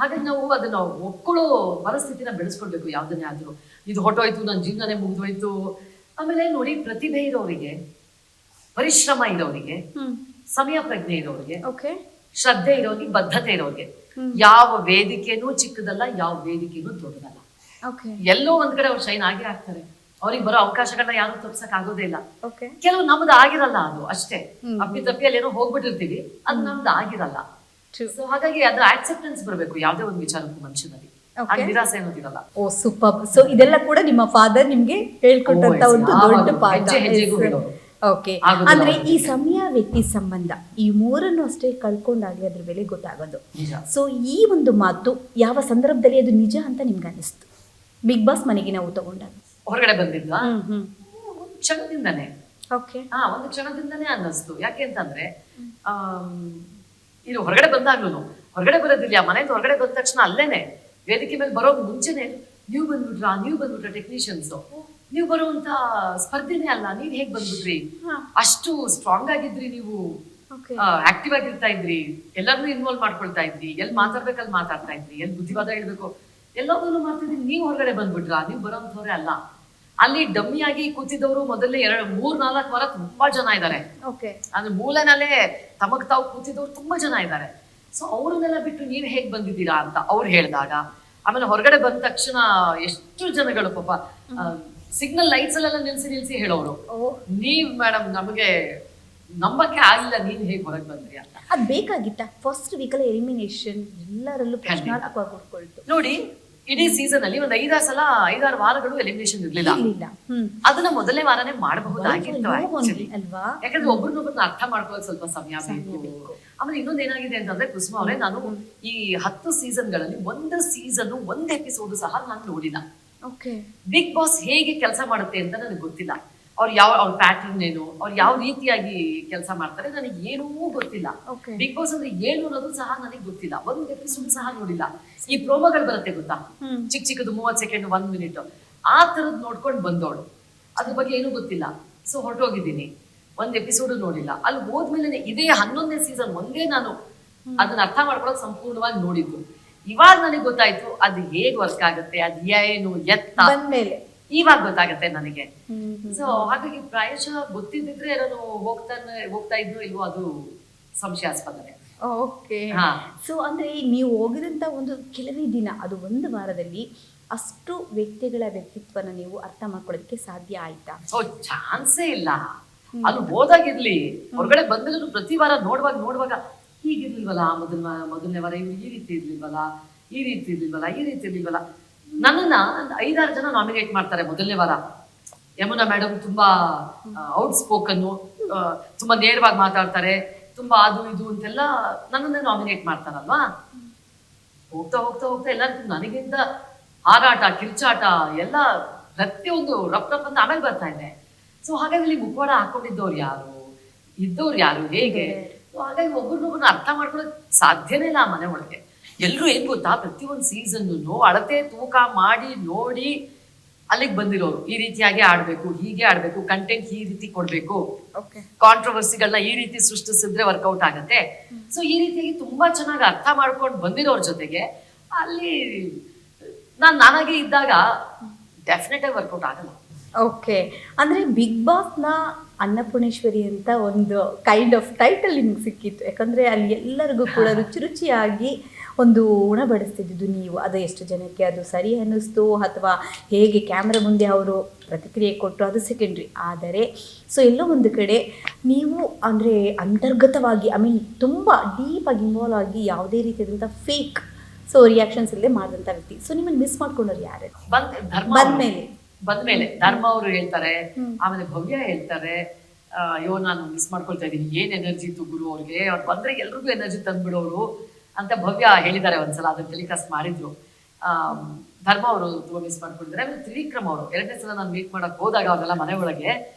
ಹಾಗಾಗಿ ನಾವು ಅದನ್ನ ಒಪ್ಕೊಳ್ಳೋ ಪರಿಸ್ಥಿತಿನ ಬೆಳೆಸ್ಕೊಳ್ಬೇಕು. ಯಾವ್ದನ್ನೇ ಆದ್ರೂ ಇದು ಹೊಟ್ಟೋಯ್ತು, ನನ್ನ ಜೀವನನೇ ಮುಗಿದೋಯ್ತು. ಆಮೇಲೆ ನೋಡಿ, ಪ್ರತಿಭೆ ಇರೋರಿಗೆ, ಪರಿಶ್ರಮ ಇರೋರಿಗೆ, ಸಮಯ ಪ್ರಜ್ಞೆ ಇರೋರಿಗೆ, ಶ್ರದ್ಧೆ ಇರೋರಿಗೆ, ಬದ್ಧತೆ ಇರೋರಿಗೆ ಯಾವ ವೇದಿಕೆನೂ ಚಿಕ್ಕದಲ್ಲ, ಯಾವ ವೇದಿಕೆನೂ ದೊಡ್ಡದಲ್ಲ. ಎಲ್ಲೋ ಒಂದ್ ಕಡೆ ಅವ್ರು ಶೈನ್ ಆಗೇ ಆಗ್ತಾರೆ. ಅವ್ರಿಗೆ ಬರೋ ಅವಕಾಶಗಳನ್ನ ಯಾರು ತಪ್ಸಕ್ ಆಗೋದೇ ಇಲ್ಲ. ಕೆಲವು ನಮ್ದು ಆಗಿರಲ್ಲ, ಅದು ಅಷ್ಟೇ. ಅಪ್ಪಿ ತಪ್ಪಿಯಲ್ಲಿ ಏನೋ ಹೋಗ್ಬಿಟ್ಟಿರ್ತೀವಿ, ಅದು ನಮ್ದು ಆಗಿರಲ್ಲ. ಸೊ ಹಾಗಾಗಿ ಅದ್ರ ಆಕ್ಸೆಪ್ಟೆನ್ಸ್ ಬರಬೇಕು ಯಾವುದೇ ಒಂದು ವಿಚಾರಕ್ಕೂ ಮನುಷ್ಯನಲ್ಲಿ. ನಿರಾಸೆ ಅನ್ನೋದಿರಲ್ಲ. ಓ ಸೂಪರ್. ಸೊ ಇದೆಲ್ಲ ಕೂಡ ನಿಮ್ಮ ಫಾದರ್ ನಿಮ್ಗೆ ಹೇಳ್ಕೊಟ್ಟಂತ ಒಂದು ದೊಡ್ಡ ಪಾಠ. ಓಕೆ, ಅಂದ್ರೆ ಈ ಸಮಯ, ವ್ಯಕ್ತಿ ಸಂಬಂಧ, ಈ ಮೂರನ್ನು ಅಷ್ಟೇ ಕಳ್ಕೊಂಡಾಗ್ಲಿ ಅದ್ರ ಬೆಲೆ ಗೊತ್ತಾಗೋದು. ಸೊ ಈ ಒಂದು ಮಾತು ಯಾವ ಸಂದರ್ಭದಲ್ಲಿ ಅದು ನಿಜ ಅಂತ ನಿಮ್ಗೆ ಅನಿಸ್ತು? ಬಿಗ್ ಬಾಸ್ ಮನೆಗೆ ನಾವು ತಗೊಂಡಾಗ ಹೊರಗಡೆ ಬಂದಿದ್ವಾ ಒಂದು ಕ್ಷಣದಿಂದಾನೆ. ಒಂದು ಕ್ಷಣದಿಂದಾನೇ ಅನ್ನಿಸ್ತು. ಯಾಕೆ ಅಂತಂದ್ರೆ ಇದು ಹೊರಗಡೆ ಬಂದಾಗ್ಲೂ, ಹೊರಗಡೆ ಬರೋದಿಲ್ಲ, ಮನೆಯಿಂದ ಹೊರಗಡೆ ಬಂದ ತಕ್ಷಣ ಅಲ್ಲೇನೆ ವೇದಿಕೆ ಮೇಲೆ ಬರೋ ಮುಂಚೆನೆ ನೀವು ಬಂದ್ಬಿಟ್ರ ಟೆಕ್ನಿಷಿಯನ್ಸ್, ನೀವು ಬರುವಂತ ಸ್ಪರ್ಧೆನೇ ಅಲ್ಲ, ನೀವ್ ಹೇಗ್ ಬಂದ್ಬಿಟ್ರಿ, ಅಷ್ಟು ಸ್ಟ್ರಾಂಗ್ ಆಗಿದ್ರಿ, ನೀವು ಆಕ್ಟಿವ್ ಆಗಿರ್ತಾ ಇದ್ರಿ, ಎಲ್ಲರನ್ನೂ ಇನ್ವಾಲ್ವ್ ಮಾಡ್ಕೊಳ್ತಾ ಇದ್ರಿ, ಎಲ್ಲಿ ಮಾತಾಡ್ಬೇಕಲ್ಲಿ ಮಾತಾಡ್ತಾ ಇದ್ರಿ, ಎಲ್ಲಿ ಬುದ್ಧಿವಾದ ಹೇಳ್ಬೇಕು ಎಲ್ಲದನ್ನು ಮಾಡ್ತಿದ್ರಿ, ನೀವು ಹೊರಗಡೆ ಬಂದ್ಬಿಟ್ರ, ನೀವು ಬರೋಂಥವ್ರೆ ಅಲ್ಲ. ಅಲ್ಲಿ ಡಮ್ಮಿ ಆಗಿ ಕೂತಿದ್ದವರು ಮೊದಲೇ 3-4 ವಾರ ತುಂಬಾ ಜನ ಇದ್ದಾರೆ. ಅಂದ್ರೆ ಮೂಲೆನಲ್ಲೇ ತಮಗ್ ತಾವು ಕೂತಿದ್ದವ್ರು ತುಂಬಾ ಜನ ಇದ್ದಾರೆ. ಸೊ ಅವ್ರನ್ನೆಲ್ಲ ಬಿಟ್ಟು ನೀವ್ ಹೇಗ್ ಬಂದಿದ್ದೀರಾ ಅಂತ ಅವ್ರು ಹೇಳಿದಾಗ, ಆಮೇಲೆ ಹೊರಗಡೆ ಬಂದ ತಕ್ಷಣ ಎಷ್ಟು ಜನಗಳು ಪಾಪ ಸಿಗ್ನಲ್ ಲೈಟ್ಸ್ ಅಲ್ಲೆಲ್ಲ ನಿಲ್ಸಿ ಹೇಳೋರು, ನೀವ್ ಮೇಡಮ್ ನಮಗೆ ನಂಬಕ್ಕೆ ಆಗಿಲ್ಲ, ನೀವ್ ಹೇಗ್ ಹೊರಗೆ ಬಂದ್ರಿ ಅಂತ. ಅದ್ ಬೇಕಾಗಿತ್ತ? ಫಸ್ಟ್ ವೀಕಲ್ಲಿ ಎಲಿಮಿನೇಷನ್ ಎಲ್ಲರಲ್ಲೂ ಪ್ರಶ್ನಾರ್ಥಕವಾಗಿ ಉಳ್ಕೊಳ್ತು. ನೋಡಿ, ಇಡೀ ಸೀಸನ್ ಅಲ್ಲಿ ಒಂದು 5-6 ವಾರಗಳು ಎಲಿಮಿನೇಷನ್ ಇರ್ಲಿಲ್ಲ. ಅದನ್ನ ಮೊದಲನೇ ವಾರನೇ ಮಾಡಬಹುದಾಗಿತ್ತು ಯಾಕಂದ್ರೆ ಒಬ್ರನ್ನೊಬ್ಬರನ್ನ ಅರ್ಥ ಮಾಡ್ಕೊಳ್ಳೋಕೆ ಸ್ವಲ್ಪ ಸಮಯ ಬೇಕು. ಆಮೇಲೆ ಇನ್ನೊಂದು ಏನಾಗಿದೆ ಅಂತಂದ್ರೆ ಕುಸುಮ ಅವರೇ, ನಾನು ಈ 10 ಸೀಸನ್ಗಳಲ್ಲಿ ಒಂದು ಸೀಸನ್ ಒಂದು ಎಪಿಸೋಡ್ ಸಹ ನಾನು ನೋಡಿಲ್ಲ. ಬಿಗ್ ಬಾಸ್ ಹೇಗೆ ಕೆಲಸ ಮಾಡುತ್ತೆ ಅಂತ ನನಗೆ ಗೊತ್ತಿಲ್ಲ. ಅವ್ರ ಪ್ಯಾಟರ್ನ್ ಏನು, ಅವ್ರು ಯಾವ ರೀತಿಯಾಗಿ ಕೆಲಸ ಮಾಡ್ತಾರೆ ನನಗೆ ಏನೂ ಗೊತ್ತಿಲ್ಲ. ಬಿಗ್ ಬಾಸ್ ಅಂದ್ರೆ ಏನು ಅನ್ನೋದು ಸಹ ನನಗೆ ಗೊತ್ತಿಲ್ಲ. ಒಂದು ಎಪಿಸೋಡ್ ಸಹ ನೋಡಿಲ್ಲ. ಈ ಪ್ರೋಮೋಗಳು ಬರುತ್ತೆ ಗೊತ್ತಾ, ಚಿಕ್ಕದು 30 ಸೆಕೆಂಡ್ 1 ಮಿನಿಟ್, ಆ ತರದ್ ನೋಡ್ಕೊಂಡು ಬಂದೋಳು. ಅದ್ರ ಬಗ್ಗೆ ಏನೂ ಗೊತ್ತಿಲ್ಲ. ಸೊ ಹೊರಟೋಗಿದ್ದೀನಿ, ಒಂದ್ ಎಪಿಸೋಡ್ ನೋಡಿಲ್ಲ. ಅಲ್ಲಿ ಹೋದ್ಮೇಲೆ ಇದೇ 11ನೇ ಸೀಸನ್ ಒಂದೇ ನಾನು ಅದನ್ನ ಅರ್ಥ ಮಾಡ್ಕೊಳಕ್ ಸಂಪೂರ್ಣವಾಗಿ ನೋಡಿದ್ದು. ಇವಾಗ ನನಗೆ ಗೊತ್ತಾಯ್ತು ಅದು ಹೇಗ್ ವರ್ಕ್ ಆಗುತ್ತೆ, ಅದು ಏನು ಎತ್ತ ಇವಾಗ ಗೊತ್ತಾಗತ್ತೆ ನನಗೆ. ಸೊ ಹಾಗಾಗಿ ಪ್ರಾಯಶಃ ಗೊತ್ತಿದ್ದಿದ್ರೆ ನಾನು ಹೋಗ್ತಾ ಇದ್ನೋ ಇಲ್ವೋ ಅದು ಸಂಶಯಾಸ್ಪದನೆ. ಓಕೆ. ಸೊ ಅಂದ್ರೆ ನೀವು ಹೋಗಿದಂತ ಒಂದು ಕೆಲವೇ ದಿನ, ಅದು ಒಂದು ವಾರದಲ್ಲಿ ಅಷ್ಟು ವ್ಯಕ್ತಿಗಳ ವ್ಯಕ್ತಿತ್ವನ ನೀವು ಅರ್ಥ ಮಾಡ್ಕೊಳ್ಳೋದಕ್ಕೆ ಸಾಧ್ಯ ಆಯ್ತಾ? ಚಾನ್ಸೇ ಇಲ್ಲ. ಅಲ್ಲಿ ಹೋದಾಗಿರ್ಲಿ, ಹೊರಗಡೆ ಬಂದಲ್ಲೂ ಪ್ರತಿ ವಾರ ನೋಡುವಾಗ ಹೀಗಿರ್ಲಿಲ್ವಲ್ಲ, ಮೊದಲನೇ ವಾರ ಇವ್ರು ಈ ರೀತಿ ಇರ್ಲಿಲ್ವಲ್ಲ. ನನ್ನನ್ನ 5-6 ಜನ ನಾಮಿನೇಟ್ ಮಾಡ್ತಾರೆ ಮೊದಲನೇ ವಾರ. ಯಮುನಾ ಮೇಡಮ್ ತುಂಬಾ ಔಟ್ ಸ್ಪೋಕನ್, ತುಂಬಾ ನೇರವಾಗಿ ಮಾತಾಡ್ತಾರೆ, ತುಂಬಾ ಅದು ಇದು ಅಂತೆಲ್ಲ ನನ್ನನ್ನೇ ನಾಮಿನೇಟ್ ಮಾಡ್ತಾರಲ್ವಾ. ಹೋಗ್ತಾ ಎಲ್ಲರಿಗೂ ನನಗಿಂತ ಹಾರಾಟ, ಕಿರ್ಚಾಟ ಎಲ್ಲ ಪ್ರತಿಯೊಂದು ರಪ್ ಅಂತ ಆಮೇಲೆ ಬರ್ತಾ ಇದೆ. ಸೊ ಹಾಗಾಗಿ ಇಲ್ಲಿ ಮುಖವಾಡ ಹಾಕೊಂಡಿದ್ದವ್ರು ಯಾರು, ಇದ್ದವ್ರು ಯಾರು, ಹೇಗೆ ಹಾಗಾಗಿ ಒಬ್ರನ್ನೊಬ್ರನ್ನ ಅರ್ಥ ಮಾಡ್ಕೊಳ್ಳೋಕೆ ಸಾಧ್ಯನೇ ಇಲ್ಲ ಆ ಮನೆ ಒಳಗೆ. ಎಲ್ರು ಏನ್ ಗೊತ್ತಾ, ಪ್ರತಿಯೊಂದು ಸೀಸನ್ನು ಅಳತೆ ತೂಕ ಮಾಡಿ ನೋಡಿ ಅಲ್ಲಿಗೆ ಬಂದಿರೋರು. ಈ ರೀತಿಯಾಗಿ ಆಡ್ಬೇಕು, ಹೀಗೆ ಆಡ್ಬೇಕು, ಕಂಟೆಂಟ್ ಈ ರೀತಿ ಕೊಡ್ಬೇಕು, ಕಾಂಟ್ರವರ್ಸಿಗಳನ್ನ ಈ ರೀತಿ ಸೃಷ್ಟಿಸಿದ್ರೆ ವರ್ಕೌಟ್ ಆಗತ್ತೆ. ಸೊ ಈ ರೀತಿಯಾಗಿ ತುಂಬಾ ಚೆನ್ನಾಗಿ ಅರ್ಥ ಮಾಡ್ಕೊಂಡು ಬಂದಿರೋರ್ ಜೊತೆಗೆ ಅಲ್ಲಿ ನಾನಾಗೆ ಇದ್ದಾಗ ಡೆಫಿನೆಟ್ ಆಗಿ ವರ್ಕೌಟ್ ಆಗಲ್ಲ. ಓಕೆ, ಅಂದರೆ ಬಿಗ್ ಬಾಸ್ನ ಅನ್ನಪೂರ್ಣೇಶ್ವರಿ ಅಂತ ಒಂದು ಕೈಂಡ್ ಆಫ್ ಟೈಟಲ್ ನಿಮ್ಗೆ ಸಿಕ್ಕಿತ್ತು. ಯಾಕಂದರೆ ಅಲ್ಲಿ ಎಲ್ಲರಿಗೂ ಕೂಡ ರುಚಿಯಾಗಿ ಒಂದು ಉಣಬಡಿಸ್ತಿದ್ದು ನೀವು. ಅದು ಎಷ್ಟು ಜನಕ್ಕೆ ಅದು ಸರಿ ಅನ್ನಿಸ್ತು ಅಥವಾ ಹೇಗೆ ಕ್ಯಾಮ್ರಾ ಮುಂದೆ ಅವರು ಪ್ರತಿಕ್ರಿಯೆ ಕೊಟ್ಟರು ಅದು ಸೆಕೆಂಡ್ರಿ. ಆದರೆ ಸೊ ಎಲ್ಲೋ ಒಂದು ಕಡೆ ನೀವು ಅಂದರೆ ಅಂತರ್ಗತವಾಗಿ ತುಂಬ ಡೀಪಾಗಿ ಇನ್ವಾಲ್ವ್ ಆಗಿ ಯಾವುದೇ ರೀತಿಯಾದಂಥ ಫೇಕ್ ರಿಯಾಕ್ಷನ್ಸ್ ಇಲ್ಲದೆ ಮಾಡಿದಂಥ ವ್ಯಕ್ತಿ. ಸೊ ನಿಮ್ಮನ್ನು ಮಿಸ್ ಮಾಡ್ಕೊಂಡವ್ರು ಯಾರು ಬಂದ್ಮೇಲೆ? ಧರ್ಮ ಅವರು ಹೇಳ್ತಾರೆ, ಆಮೇಲೆ ಭವ್ಯ ಹೇಳ್ತಾರೆ, ಅಯ್ಯೋ ನಾನು ಮಿಸ್ ಮಾಡ್ಕೊಳ್ತಾ ಇದ್ದೀನಿ, ಏನ್ ಎನರ್ಜಿ ಇತ್ತು ಗುರು ಅವ್ರಿಗೆ, ಅವ್ರು ಬಂದ್ರೆ ಎಲ್ರಿಗೂ ಎನರ್ಜಿ ತಂದ್ಬಿಡೋರು ಅಂತ ಭವ್ಯ ಹೇಳಿದ್ದಾರೆ ಒಂದ್ಸಲ. ಅದನ್ನ ಟೆಲಿಕಾಸ್ಟ್ ಮಾಡಿದ್ರು. ಧರ್ಮ ಅವರು ತುಂಬಾ ಮಿಸ್ ಮಾಡ್ಕೊಂಡಿದ್ದಾರೆ. ಆಮೇಲೆ ತ್ರಿವಿಕ್ರಮ್ ಅವರು 2ನೇ ಸಲ ನಾನು ಮೀಟ್ ಮಾಡಕ್ ಹೋದಾಗ ಅವ್ರೆಲ್ಲ ಮನೆ ಒಳಗೆ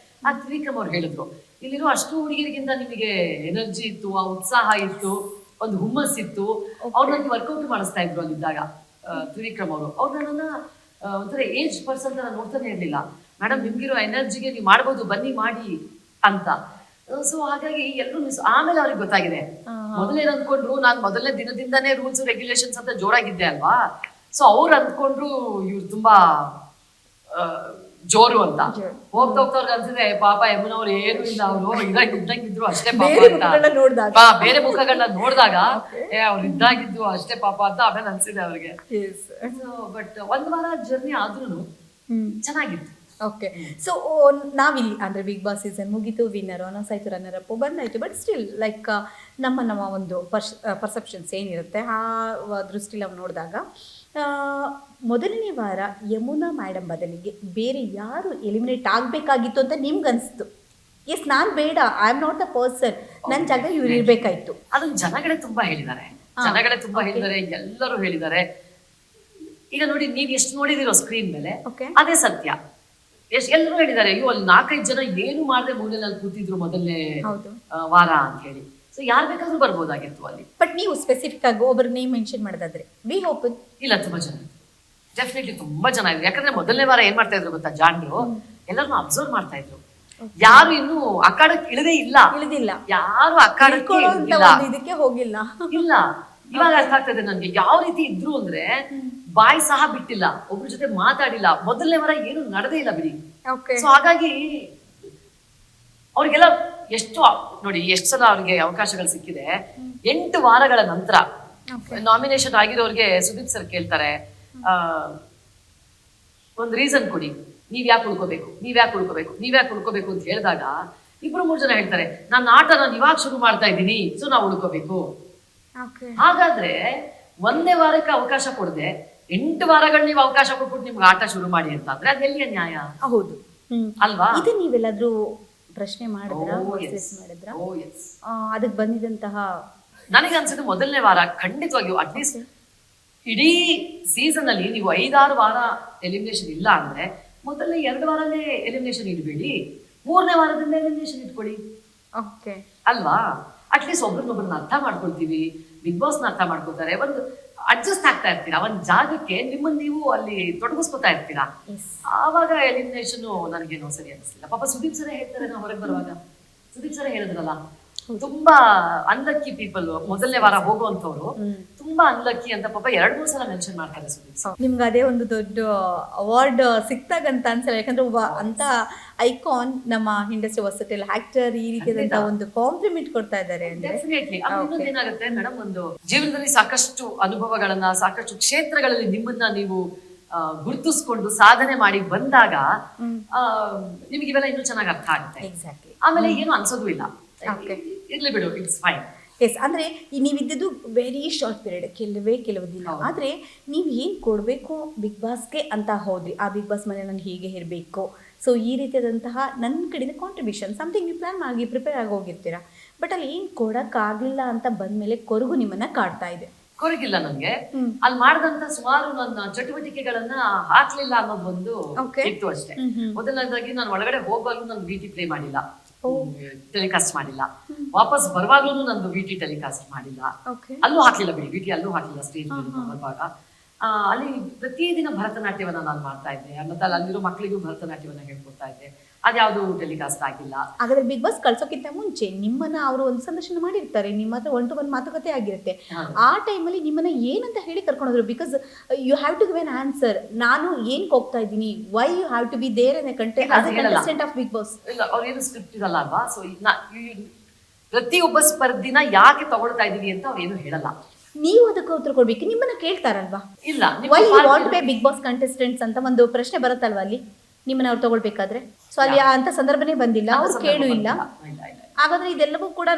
ಆ ತ್ರಿವಿಕ್ರಮ್ ಅವ್ರು ಹೇಳಿದ್ರು, ಇಲ್ಲಿರೋ ಅಷ್ಟು ಹುಡುಗಿರಿಗಿಂತ ನಿಮಗೆ ಎನರ್ಜಿ ಇತ್ತು, ಆ ಉತ್ಸಾಹ ಇತ್ತು, ಒಂದು ಹುಮ್ಮಸ್ ಇತ್ತು. ಅವ್ರು ನನಗೆ ವರ್ಕೌಟ್ ಮಾಡಿಸ್ತಾ ಇದ್ರು ಅಲ್ಲಿದ್ದಾಗ. ತ್ರಿವಿಕ್ರಮ್ ಅವರು ನನ್ನನ್ನ ಒಂಥರ ಏಜ್ ಪರ್ಸನ್ ತರ ನೋಡ್ತಾನೆ ಇರ್ಲಿಲ್ಲ. ಮೇಡಮ್ ನಿಮ್ಗಿರೋ ಎನರ್ಜಿಗೆ ನೀವು ಮಾಡ್ಬೋದು, ಬನ್ನಿ ಮಾಡಿ ಅಂತ. ಸೊ ಹಾಗಾಗಿ ಎಲ್ಲರೂ ಮಿಸ್. ಆಮೇಲೆ ಅವ್ರಿಗೆ ಗೊತ್ತಾಗಿದೆ. ಮೊದಲೇನ್ ಅಂದ್ಕೊಂಡ್ರು, ನಾನು ಮೊದಲನೇ ದಿನದಿಂದಾನೇ ರೂಲ್ಸ್ ರೆಗ್ಯುಲೇಷನ್ಸ್ ಅಂತ ಜೋರಾಗಿದ್ದೆ ಅಲ್ವಾ. ಸೊ ಅವ್ರು ಅಂದ್ಕೊಂಡ್ರು ಇವ್ರು ತುಂಬಾ ಜೋರು ಅಂತ. ಹೋಗ್ತಾ ಅವ್ರಿಗೆ ಅನ್ಸಿದೆ, ಪಾಪ ಯಮುನವ್ರು ಏನು ಇಲ್ಲ, ಅವರು ಇದ್ದಂಗಿದ್ರು ಅಷ್ಟೇ ಪಾಪ ಅಂತ. ಬೇರೆ ಮುಖಗಳನ್ನ ನೋಡಿದಾಗ ಅವ್ರು ಇದ್ದಾಗಿದ್ದು ಅಷ್ಟೇ ಪಾಪ ಅಂತ ಆಮೇಲೆ ಅನ್ಸಿದೆ ಅವ್ರಿಗೆ. ಬಟ್ 1 ವಾರ ಜರ್ನಿ ಆದ್ರೂ ಚೆನ್ನಾಗಿತ್ತು. ಓಕೆ, ಸೊ ನಾವಿಲ್ಲಿ ಅಂದರೆ ಬಿಗ್ ಬಾಸ್ ಸೀಸನ್ ಮುಗೀತು, ವಿನ್ನರ್ ಅನೌನ್ಸ್ ಆಯಿತು, ರನ್ನರ್ ಅಪ್ ಬಂದಾಯಿತು. ಬಟ್ ಸ್ಟಿಲ್ ಲೈಕ್ ನಮ್ಮ ಒಂದು ಪರ್ಸೆಪ್ಷನ್ಸ್ ಏನಿರುತ್ತೆ ಆ ದೃಷ್ಟಿಲಿ ನಾವು ನೋಡಿದಾಗ ಮೊದಲನೇ ವಾರ ಯಮುನಾ ಮೇಡಮ್ ಬದಲಿಗೆ ಬೇರೆ ಯಾರು ಎಲಿಮಿನೇಟ್ ಆಗಬೇಕಾಗಿತ್ತು ಅಂತ ನಿಮ್ಗೆ ಅನಿಸ್ತು? ಎಸ್, ನಾನು ಬೇಡ, I am not a person, ನನ್ನ ಜಾಗ ಇವ್ರು ಇರಬೇಕಾಯ್ತು. ಅದನ್ನ ಜನಗಳೇ ತುಂಬಾ ಹೇಳಿದ್ದಾರೆ, ಎಲ್ಲರೂ ಹೇಳಿದ್ದಾರೆ. ಈಗ ನೋಡಿ, ನೀವ್ ಎಷ್ಟು ನೋಡಿದಿರೋ ಸ್ಕ್ರೀನ್ ಮೇಲೆ ಅದೇ ಸತ್ಯ. ಎಲ್ಲರೂ ಹೇಳಿದ್ದಾರೆ, ಅಯ್ಯೋ ಅಲ್ಲಿ 4-5 ಜನ ಏನು ಮಾಡದೆ ಮೂಲೆಯಲ್ಲಿ ಕೂತಿದ್ರು ಮೊದಲನೇ ವಾರ ಅಂತ ಹೇಳಿ. ಸೊ ಯಾರು ಬೇಕಾದ್ರೂ ಬರ್ಬೋದಾಗಿತ್ತು ಅಲ್ಲಿ. ಬಟ್ ನೀವು ಸ್ಪೆಸಿಫಿಕ್ ಆಗಿ ಒಬ್ಬರು ನೇಮ್ ಮೆನ್ಷನ್ ಮಾಡೋದಾದ್ರೆ ವಿ ಹೋಪ್ ಇಲ್ಲ, ತುಂಬಾ ಜನ, ಡೆಫಿನೆಟ್ಲಿ ತುಂಬಾ ಜನ ಇದ್ರು. ಯಾಕಂದ್ರೆ ಮೊದಲನೇ ವಾರ ಏನ್ ಮಾಡ್ತಾ ಇದ್ರು ಗೊತ್ತಾ, ಜಾನ್ರು ಎಲ್ಲರನ್ನು ಅಬ್ಸರ್ವ್ ಮಾಡ್ತಾ ಇದ್ರು. ಯಾರು ಇನ್ನು ಅಖಾಡಕ್ಕೆ ಇಳಿದಿಲ್ಲ, ಯಾರು ಅಖಾಡಕ್ಕೆ ಇದಕ್ಕೆ ಹೋಗಿಲ್ಲ. ಇಲ್ಲ, ಇವಾಗ ಅರ್ಥ ಆಗ್ತದೆ ನನ್ಗೆ ಯಾವ ರೀತಿ ಇದ್ರು ಅಂದ್ರೆ, ಬಾಯಿ ಸಹ ಬಿಟ್ಟಿಲ್ಲ, ಒಬ್ರ ಜೊತೆ ಮಾತಾಡಿಲ್ಲ. ಮೊದಲನೇ ವಾರ ಏನು ನಡೆದೇ ಇಲ್ಲ ಬಿಡಿ. ಸೊ ಹಾಗಾಗಿ ಅವ್ರಿಗೆಲ್ಲ ಎಷ್ಟು ನೋಡಿ, ಎಷ್ಟು ಸಲ ಅವ್ರಿಗೆ ಅವಕಾಶಗಳು ಸಿಕ್ಕಿದೆ. 8 ವಾರಗಳ ನಂತರ ನಾಮಿನೇಷನ್ ಆಗಿರೋರಿಗೆ ಸುದೀಪ್ ಸರ್ ಕೇಳ್ತಾರೆ, ಒಂದು ರೀಸನ್ ಕೊಡಿ, ನೀವ್ ಯಾಕೆ ಉಳ್ಕೋಬೇಕು ಅಂತ ಹೇಳಿದಾಗ 2-3 ಜನ ಹೇಳ್ತಾರೆ, ನನ್ನ ಆಟ ನಾನು ಇವಾಗ ಶುರು ಮಾಡ್ತಾ ಇದ್ದೀನಿ, ಸೊ ನಾವು ಉಳ್ಕೋಬೇಕು. ಹಾಗಾದ್ರೆ 1ನೇ ವಾರಕ್ಕೆ ಅವಕಾಶ ಕೊಡದೆ 8 ವಾರಗಳು ನೀವು ಅವಕಾಶ ಕೊಟ್ಬಿಟ್ಟು ನಿಮ್ಗೆ ಆಟ ಶುರು ಮಾಡಿ ಅಂತ ಅಂದ್ರೆ ಅದೆಲ್ಲಿಯ ನ್ಯಾಯ? ಹೌದು ಅಲ್ವಾ? ಇದು ನೀವೆಲ್ಲಾದ್ರೂ ಪ್ರಶ್ನೆ ಮಾಡಿದ್ರ? ಅದಕ್ಕೆ ಬಂದಿದಂತಹ ನನಗೆ ಅನ್ಸಿದ್ದು ಮೊದಲನೇ ವಾರ ಖಂಡಿತವಾಗಿಯೂ ಅಟ್ಲೀಸ್ಟ್ ಇಡೀ ಸೀಸನ್ ಅಲ್ಲಿ ನೀವು 5-6 ವಾರ ಎಲಿಮಿನೇಷನ್ ಇಲ್ಲ ಅಂದ್ರೆ ಮೊದಲನೇ 2 ವಾರನೇ ಎಲಿಮಿನೇಷನ್ ಇಡಬೇಡಿ, 3ನೇ ವಾರದಿಂದ ಎಲಿಮಿನೇಷನ್ ಇಟ್ಕೊಳ್ಳಿ. ಅಲ್ವಾ? ಅಟ್ಲೀಸ್ಟ್ ಒಬ್ರನ್ನೊಬ್ರನ್ನ ಅರ್ಥ ಮಾಡ್ಕೊಳ್ತೀವಿ, ಬಿಗ್ ಬಾಸ್ನ ಅರ್ಥ ಮಾಡ್ಕೊತಾರೆ, ಒಂದು ಅಡ್ಜಸ್ಟ್ ಆಗ್ತಾ ಇರ್ತೀರಾ, ಒಂದ್ ಜಾಗಕ್ಕೆ ನಿಮ್ಮನ್ನ ನೀವು ಅಲ್ಲಿ ತೊಡಗಿಸ್ಕೊತಾ ಇರ್ತೀರಾ. ಆವಾಗ ಎಲಿಮಿನೇಷನ್ ನನಗೇನೋ ಸರಿ ಅನಿಸ್ಲಿಲ್ಲ. ಪಾಪ ಸುದೀಪ್ ಸರ ಹೇಳ್ತಾರೆ, ನಾವು ಹೊರಗೆ ಬರುವಾಗ ಸುದೀಪ್ ಸರ ಹೇಳಿದ್ರಲ್ಲ, ತುಂಬಾ ಅನ್ಲಕ್ಕಿ ಪೀಪಲ್ ಮೊದಲನೇ ವಾರ ಹೋಗುವಂತವ್ರು ತುಂಬಾ ಅನ್ಲಕ್ಕಿ ಅಂತ ಪಾಪ 2-3 ಸಲ ಮೆನ್ಷನ್ ಮಾಡ್ತಾರೆ ಸುದೀಪ್. ನಿಮ್ಗೆ ಅದೇ ಒಂದು ದೊಡ್ಡ ಅವಾರ್ಡ್ ಸಿಕ್ತಾಗಂತ ಅನ್ಸಲ್ಲ, ಯಾಕಂದ್ರೆ ಒಬ್ಬ ಅಂತ ಐಕಾನ್ ನಮ್ಮ ಇಂಡಸ್ಟ್ರಿ ವರ್ಸಟೈಲ್ ಆಕ್ಟರ್ ಈ ರೀತಿಯಾದಂತ ಒಂದು ಕಾಂಪ್ಲಿಮೆಂಟ್ ಕೊಡ್ತಾ ಇದ್ದಾರೆ. ಡೆಫಿನೆಟ್ಲಿ. ಇನ್ನೊಂದೇನಾಗುತ್ತೆ ಮೇಡಮ್, ಒಂದು ಜೀವನದಲ್ಲಿ ಸಾಕಷ್ಟು ಅನುಭವಗಳನ್ನ, ಸಾಕಷ್ಟು ಕ್ಷೇತ್ರಗಳಲ್ಲಿ ನಿಮ್ಮನ್ನ ನೀವು ಗುರುತಿಸ್ಕೊಂಡು ಸಾಧನೆ ಮಾಡಿ ಬಂದಾಗ ನಿಮ್ಗೆ ಇವೆಲ್ಲ ಇನ್ನೂ ಚೆನ್ನಾಗಿ ಅರ್ಥ ಆಗುತ್ತೆ. ಆಮೇಲೆ ಏನು ಅನ್ಸೋದು ಇಲ್ಲ, ಇರ್ಲಿ ಬಿಡು, ಇಟ್ಸ್ ಫೈನ್. ಎಸ್, ಅಂದರೆ ನೀವಿದ್ದದ್ದು ವೆರಿ ಶಾರ್ಟ್ ಪೀರಿಯಡ್, ಕೆಲವು ದಿನ. ಆದರೆ ನೀವು ಏನು ಕೊಡಬೇಕು ಬಿಗ್ ಬಾಸ್ಗೆ ಅಂತ ಹೋದ್ರಿ, ಆ ಬಿಗ್ ಬಾಸ್ ಮನೆ ನಾನು ಹೀಗೆ ಇರಬೇಕು, ಸೊ ಈ ರೀತಿಯಾದಂತಹ ನನ್ನ ಕಡೆಯಿಂದ ಕಾಂಟ್ರಿಬ್ಯೂಷನ್ ಸಮಥಿಂಗ್ ನೀವು ಪ್ಲ್ಯಾನ್ ಆಗಿ ಪ್ರಿಪೇರ್ ಆಗಿ ಹೋಗಿರ್ತೀರಾ. ಬಟ್ ಅಲ್ಲಿ ಏನು ಕೊಡೋಕ್ಕಾಗಲಿಲ್ಲ ಅಂತ ಬಂದಮೇಲೆ ಕೊರಗು ನಿಮ್ಮನ್ನ ಕಾಡ್ತಾ ಇದೆ. ಕೊರಗಿಲ್ಲ ನನಗೆ, ಅಲ್ಲಿ ಮಾಡಿದಂತ ಸುಮಾರು ನನ್ನ ಚಟುವಟಿಕೆಗಳನ್ನ ಹಾಕ್ಲಿಲ್ಲ ಅನ್ನೋದು ಒಂದು ಇತ್ತು ಅಷ್ಟೇ. ಮೊದಲನೇದಾಗಿ ನಾನು ಒಳಗಡೆ ಹೋಗುವಾಗಲೂ ನಾನು BT ಪ್ಲೇ ಮಾಡಿಲ್ಲ. ಟೆಲಿಕಾಸ್ಟ್ ಮಾಡಿಲ್ಲ. ವಾಪಸ್ ಬರುವಾಗ್ಲೂ ನಂದು ವಿಟಿ ಟೆಲಿಕಾಸ್ಟ್ ಮಾಡಿಲ್ಲ. ಓಕೆ ಅಲ್ಲೂ ಹಾಕ್ಲಿಲ್ಲ ಬಿಡಿ, ವಿಟಿ ಅಲ್ಲೂ ಹಾಕ್ಲಿಲ್ಲ. ಸ್ಟೇಜ್ ಬರುವಾಗ ಅಲ್ಲಿ ಪ್ರತಿದಿನ ಭರತನಾಟ್ಯವನ್ನ ನಾನು ಮಾಡ್ತಾ ಇದ್ದೆ. ಮತ್ತೆ ಅಲ್ಲಿರೋ ಮಕ್ಕಳಿಗೂ ಭರತನಾಟ್ಯವನ್ನ ಹೇಳ್ಕೊಡ್ತಾ ಇದ್ದೆ. ಅದ್ಯಾವುದು ಟೆಲಿಕಾಸ್ಟ್ ಆಗಿಲ್ಲ. ಹಾಗಾದ್ರೆ ಬಿಗ್ ಬಾಸ್ ಕಳ್ಸೋಕ್ಕಿಂತ ಮುಂಚೆ ನಿಮ್ಮನ್ನ ಅವರು ಒಂದು ಸಂದರ್ಶನ ಮಾಡಿರ್ತಾರೆ, ನಿಮ್ಮ ಹತ್ರ 1 to 1 ಮಾತುಕತೆ ಆಗಿರುತ್ತೆ. ಆ ಟೈಮಲ್ಲಿ ನಿಮ್ಮನ್ನ ಏನಂತ ಹೇಳಿ ಕರ್ಕೊಂಡೋದ್ರು? Because you have to give an answer. ನಾನು ಏನ್ ಹೋಗ್ತಾ ಇದ್ದೀನಿ, why you have to be there in contestant of Bigg Boss. ಇಲ್ಲ, ಅವ್ರೇನು ಸ್ಕ್ರಿಪ್ಟ್ ಇರಲ್ಲ ಅಲ್ವಾ. ಸೊ ಪ್ರತಿಯೊಬ್ಬ ಸ್ಪರ್ಧಿನ ಯಾಕೆ ತಗೊಳ್ತಾ ಇದೀವಿ ಅಂತ ಅವ್ರೇನು ಹೇಳಲ್ಲ. ನೀವು ಅದಕ್ಕೆ ಉತ್ತರ ಕೊಡ್ಬೇಕು. ನಿಮ್ಮನ್ನ ಕೇಳ್ತಾರಲ್ವಾ, ಇಲ್ಲ why you want be Bigg Boss contestants ಅಂತ ಒಂದು ಪ್ರಶ್ನೆ ಬರುತ್ತಲ್ವಾ ಅಲ್ಲಿ, ನಿಮ್ಮನ್ನ ಅವ್ರು ತಗೊಳ್ಬೇಕಾದ್ರೆ. ಸೊ ಅಲ್ಲಿ ಅಂತ ಸಂದರ್ಭನೇ ಬಂದಿಲ್ಲ, ಅವ್ರು ಕೇಳು ಇಲ್ಲ. ಹಾಗಾದ್ರೆ ಇದೆಲ್ಲವೂ ಕೂಡ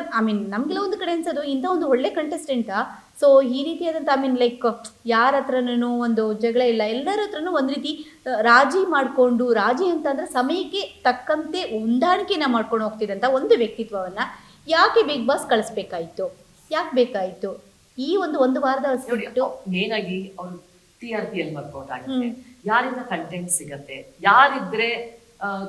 ನಮ್ಗೆಲ್ಲ ಒಂದು ಕಡೆ ಅನ್ಸೋದು ಇಂಥ ಒಂದು ಒಳ್ಳೆ ಕಂಟೆಸ್ಟೆಂಟಾ. ಸೊ ಈ ರೀತಿಯಾದಂಥ ಲೈಕ್ ಯಾರ ಹತ್ರನೂ ಒಂದು ಜಗಳ ಇಲ್ಲ, ಎಲ್ಲರ ಹತ್ರನೂ ಒಂದು ರೀತಿ ರಾಜಿ ಮಾಡಿಕೊಂಡು, ರಾಜಿ ಅಂತಂದ್ರೆ ಸಮಯಕ್ಕೆ ತಕ್ಕಂತೆ ಹೊಂದಾಣಿಕೆನ ಮಾಡ್ಕೊಂಡು ಹೋಗ್ತಿದ್ದಂಥ ಒಂದು ವ್ಯಕ್ತಿತ್ವವನ್ನ ಯಾಕೆ ಬಿಗ್ ಬಾಸ್ ಕಳಿಸ್ಬೇಕಾಯ್ತು, ಯಾಕೆ ಬೇಕಾಯ್ತು? ಈ ಒಂದು ವಾರದ ಮೇನ್ ಆಗಿ ಅವ್ರು TRP ಅಲ್ಲಿ ವರ್ಕೌಟ್ ಆಗುತ್ತೆ, ಯಾರಿಂದ ಕಂಟೆಂಟ್ ಸಿಗತ್ತೆ, ಯಾರಿದ್ರೆ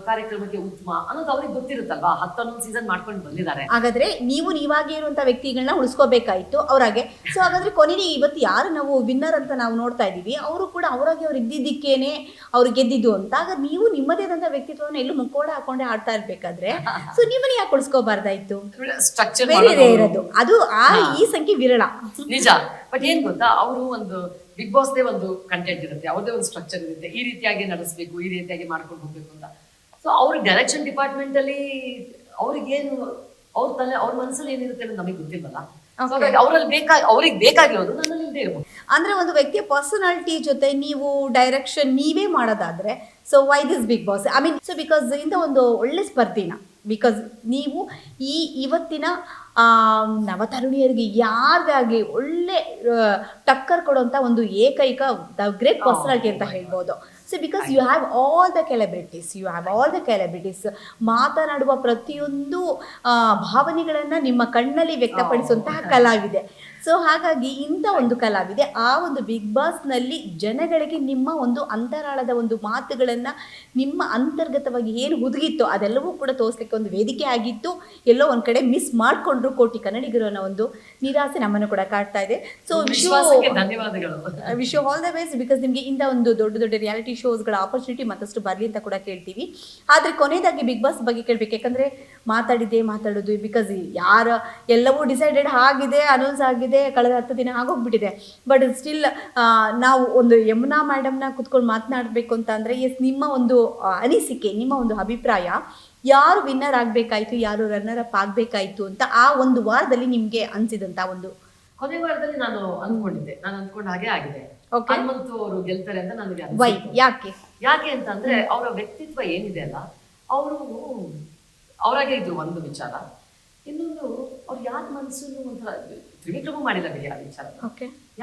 ಕಾರ್ಯಕ್ರಮಕ್ಕೆ ಉತ್ತಮ ಅನ್ನೋದು ಅವ್ರಿಗೆ ಗೊತ್ತಿರುತ್ತಲ್ವಾ. 11 ಸೀಸನ್ ಮಾಡ್ಕೊಂಡು ಬಂದಿದ್ದಾರೆ. ಹಾಗಾದ್ರೆ ನೀವಾಗೆ ಇರುವಂತ ವ್ಯಕ್ತಿಗಳನ್ನ ಉಳಿಸ್ಕೋಬೇಕಾಯ್ತು ಅವ್ರಾಗೆ. ಸೊ ಹಾಗಾದ್ರೆ ಕೊನೆಗೆ ಇವತ್ತು ಯಾರು ನಾವು ವಿನ್ನರ್ ಅಂತ ನಾವು ನೋಡ್ತಾ ಇದೀವಿ, ಅವರು ಕೂಡ ಅವರಾಗೆ ಅವ್ರು ಇದ್ದಿದ್ದಕ್ಕೇನೆ ಅವ್ರು ಗೆದ್ದಿದ್ದು ಅಂತ. ಆಗ ನೀವು ನಿಮ್ಮದೇ ಆದಂತ ವ್ಯಕ್ತಿತ್ವವನ್ನು ಎಲ್ಲೂ ಮುಕ್ಕೋಡ ಹಾಕೊಂಡೆ ಆಡ್ತಾ ಇರ್ಬೇಕಾದ್ರೆ ಸೊ ನಿಮ್ಮನ್ನ ಯಾಕೆ ಉಳಿಸ್ಕೋಬಾರ್ದಾಯ್ತು? ಸ್ಟ್ರಕ್ಚರ್ ಇರೋದು ಅದು ಈ ಸಂಖ್ಯೆ ವಿರಳ, ನಿಜ. ಬಟ್ ಏನ್ ಗೊತ್ತಾ, ಅವರು ಒಂದು ಬಿಗ್ ಬಾಸ್ದೇ ಒಂದು ಕಂಟೆಂಟ್ ಇರುತ್ತೆ, ಅವ್ರದೇ ಒಂದು ಸ್ಟ್ರಕ್ಚರ್ ಇರುತ್ತೆ, ಈ ರೀತಿಯಾಗಿ ನಡೆಸಬೇಕು, ಈ ರೀತಿಯಾಗಿ ಮಾಡ್ಕೊಂಡು ಹೋಗ್ಬೇಕು ಅಂತ. ಸೊ ಅವ್ರ ಡೈರೆಕ್ಷನ್ ಡಿಪಾರ್ಟ್ಮೆಂಟ್ ಅಲ್ಲಿ ಅವ್ರಿಗೇನು ಅವ್ರ ಮನಸ್ಸಲ್ಲಿ ಏನಿರುತ್ತೆ ಅನ್ನೋದು ನಮಗೆ ಗೊತ್ತಿಲ್ವಲ್ಲ. ಅವ್ರಿಗೆ ಬೇಕಾಗಿರೋದು ನನ್ನಲ್ಲಿ ಇಲ್ಲದೆ ಇರ್ಬೋದು. ಅಂದ್ರೆ ಒಂದು ವ್ಯಕ್ತಿಯ ಪರ್ಸನಾಲಿಟಿ ಜೊತೆ ನೀವು ಡೈರೆಕ್ಷನ್ ನೀವೇ ಮಾಡೋದಾದ್ರೆ so why this Bigg Boss? So because ಇಂದ ಒಂದು ಒಳ್ಳೆ ಸ್ಪರ್ಧಿನ, ಬಿಕಾಸ್ ನೀವು ಇವತ್ತಿನ ನವತರುಣಿಯರಿಗೆ ಯಾರಿಗಾಗಲಿ ಒಳ್ಳೆ ಟಕ್ಕರ್ ಕೊಡುವಂಥ ಒಂದು ಏಕೈಕ ದ ಗ್ರೇಟ್ ಪರ್ಸನಾಲಿಟಿ ಅಂತ ಹೇಳ್ಬೋದು. So because you have all the celebrities, ಮಾತನಾಡುವ ಪ್ರತಿಯೊಂದು ಭಾವನೆಗಳನ್ನು ನಿಮ್ಮ ಕಣ್ಣಲ್ಲಿ ವ್ಯಕ್ತಪಡಿಸುವಂತಹ ಕಲಾವಿದೆ. ಸೊ ಹಾಗಾಗಿ ಇಂಥ ಒಂದು ಕಲಾವಿದೆ ಆ ಒಂದು ಬಿಗ್ ಬಾಸ್ನಲ್ಲಿ ಜನಗಳಿಗೆ ನಿಮ್ಮ ಒಂದು ಅಂತರಾಳದ ಒಂದು ಮಾತುಗಳನ್ನು, ನಿಮ್ಮ ಅಂತರ್ಗತವಾಗಿ ಏನು ಹುದುಗಿತ್ತು ಅದೆಲ್ಲವೂ ಕೂಡ ತೋರಿಸ್ಲಿಕ್ಕೆ ಒಂದು ವೇದಿಕೆ ಆಗಿತ್ತು. ಎಲ್ಲೋ ಒಂದು ಕಡೆ ಮಿಸ್ ಮಾಡಿಕೊಂಡ್ರು ಕೋಟಿ ಕನ್ನಡಿಗರು ಅನ್ನೋ ಒಂದು ನಿರಾಸೆ ನಮ್ಮನ್ನು ಕೂಡ ಕಾಡ್ತಾ ಇದೆ. ಸೊ ಧನ್ಯವಾದಗಳು, wish you all the best. Because ನಿಮಗೆ ಇಂಥ ಒಂದು ದೊಡ್ಡ ರಿಯಾಲಿಟಿ ಶೋಸ್ಗಳ ಆಪರ್ಚುನಿಟಿ ಮತ್ತಷ್ಟು ಬರಲಿ ಅಂತ ಕೂಡ ಕೇಳ್ತೀವಿ. ಆದರೆ ಕೊನೆಯದಾಗಿ ಬಿಗ್ ಬಾಸ್ ಬಗ್ಗೆ ಕೇಳಬೇಕು, ಯಾಕಂದರೆ ಮಾತಾಡೋದು ಬಿಕಾಸ್ ಎಲ್ಲವೂ ಡಿಸೈಡೆಡ್ ಆಗಿದೆ, ಅನೌನ್ಸ್ ಆಗಿದೆ, ಕಳೆದ 10 ದಿನ ಆಗೋಗ್ಬಿಟ್ಟಿದೆ. ಬಟ್ ಸ್ಟಿಲ್ ನಾವು ಒಂದು ಯಮುನಾ ಮೇಡಮ್ನ ಕುತ್ಕೊಂಡು ಮಾತನಾಡಬೇಕು ಅಂತ ಅಂದರೆ ನಿಮ್ಮ ಒಂದು ಅನಿಸಿಕೆ, ನಿಮ್ಮ ಒಂದು ಅಭಿಪ್ರಾಯ, ಯಾರು ವಿನ್ನರ್ ಆಗಬೇಕಾಯ್ತು, ಯಾರು ರನ್ನರ್ ಅಪ್ ಆಗಬೇಕಾಯ್ತು ಅಂತ ಆ ಒಂದು ವಾರದಲ್ಲಿ ನಿಮಗೆ ಅನಿಸಿದಂಥ ಒಂದು ಕೊನೆ ವಾರದಲ್ಲಿ ನಾನು ಅಂದ್ಕೊಂಡ ಹಾಗೆ ಆಗಿದೆ. ಹನುಮಂತು ಅವರು ಗೆಲ್ತಾರೆ ಅಂತ ನನಗೆ ವೈ ಯಾಕೆ ಅಂತಂದ್ರೆ ಅವರ ವ್ಯಕ್ತಿತ್ವ ಏನಿದೆ ಅಲ್ಲ, ಅವರಾಗೆ ಇದ್ರು ಒಂದು ವಿಚಾರ. ಇನ್ನೊಂದು ಅವ್ರು ಯಾರ ಮನಸ್ಸನ್ನು ಒಂಥರ ತ್ರಿವಿಕ್ರಮೂ ಮಾಡಿಲ್ಲ ಬಿಡಿ ಆ ವಿಚಾರ,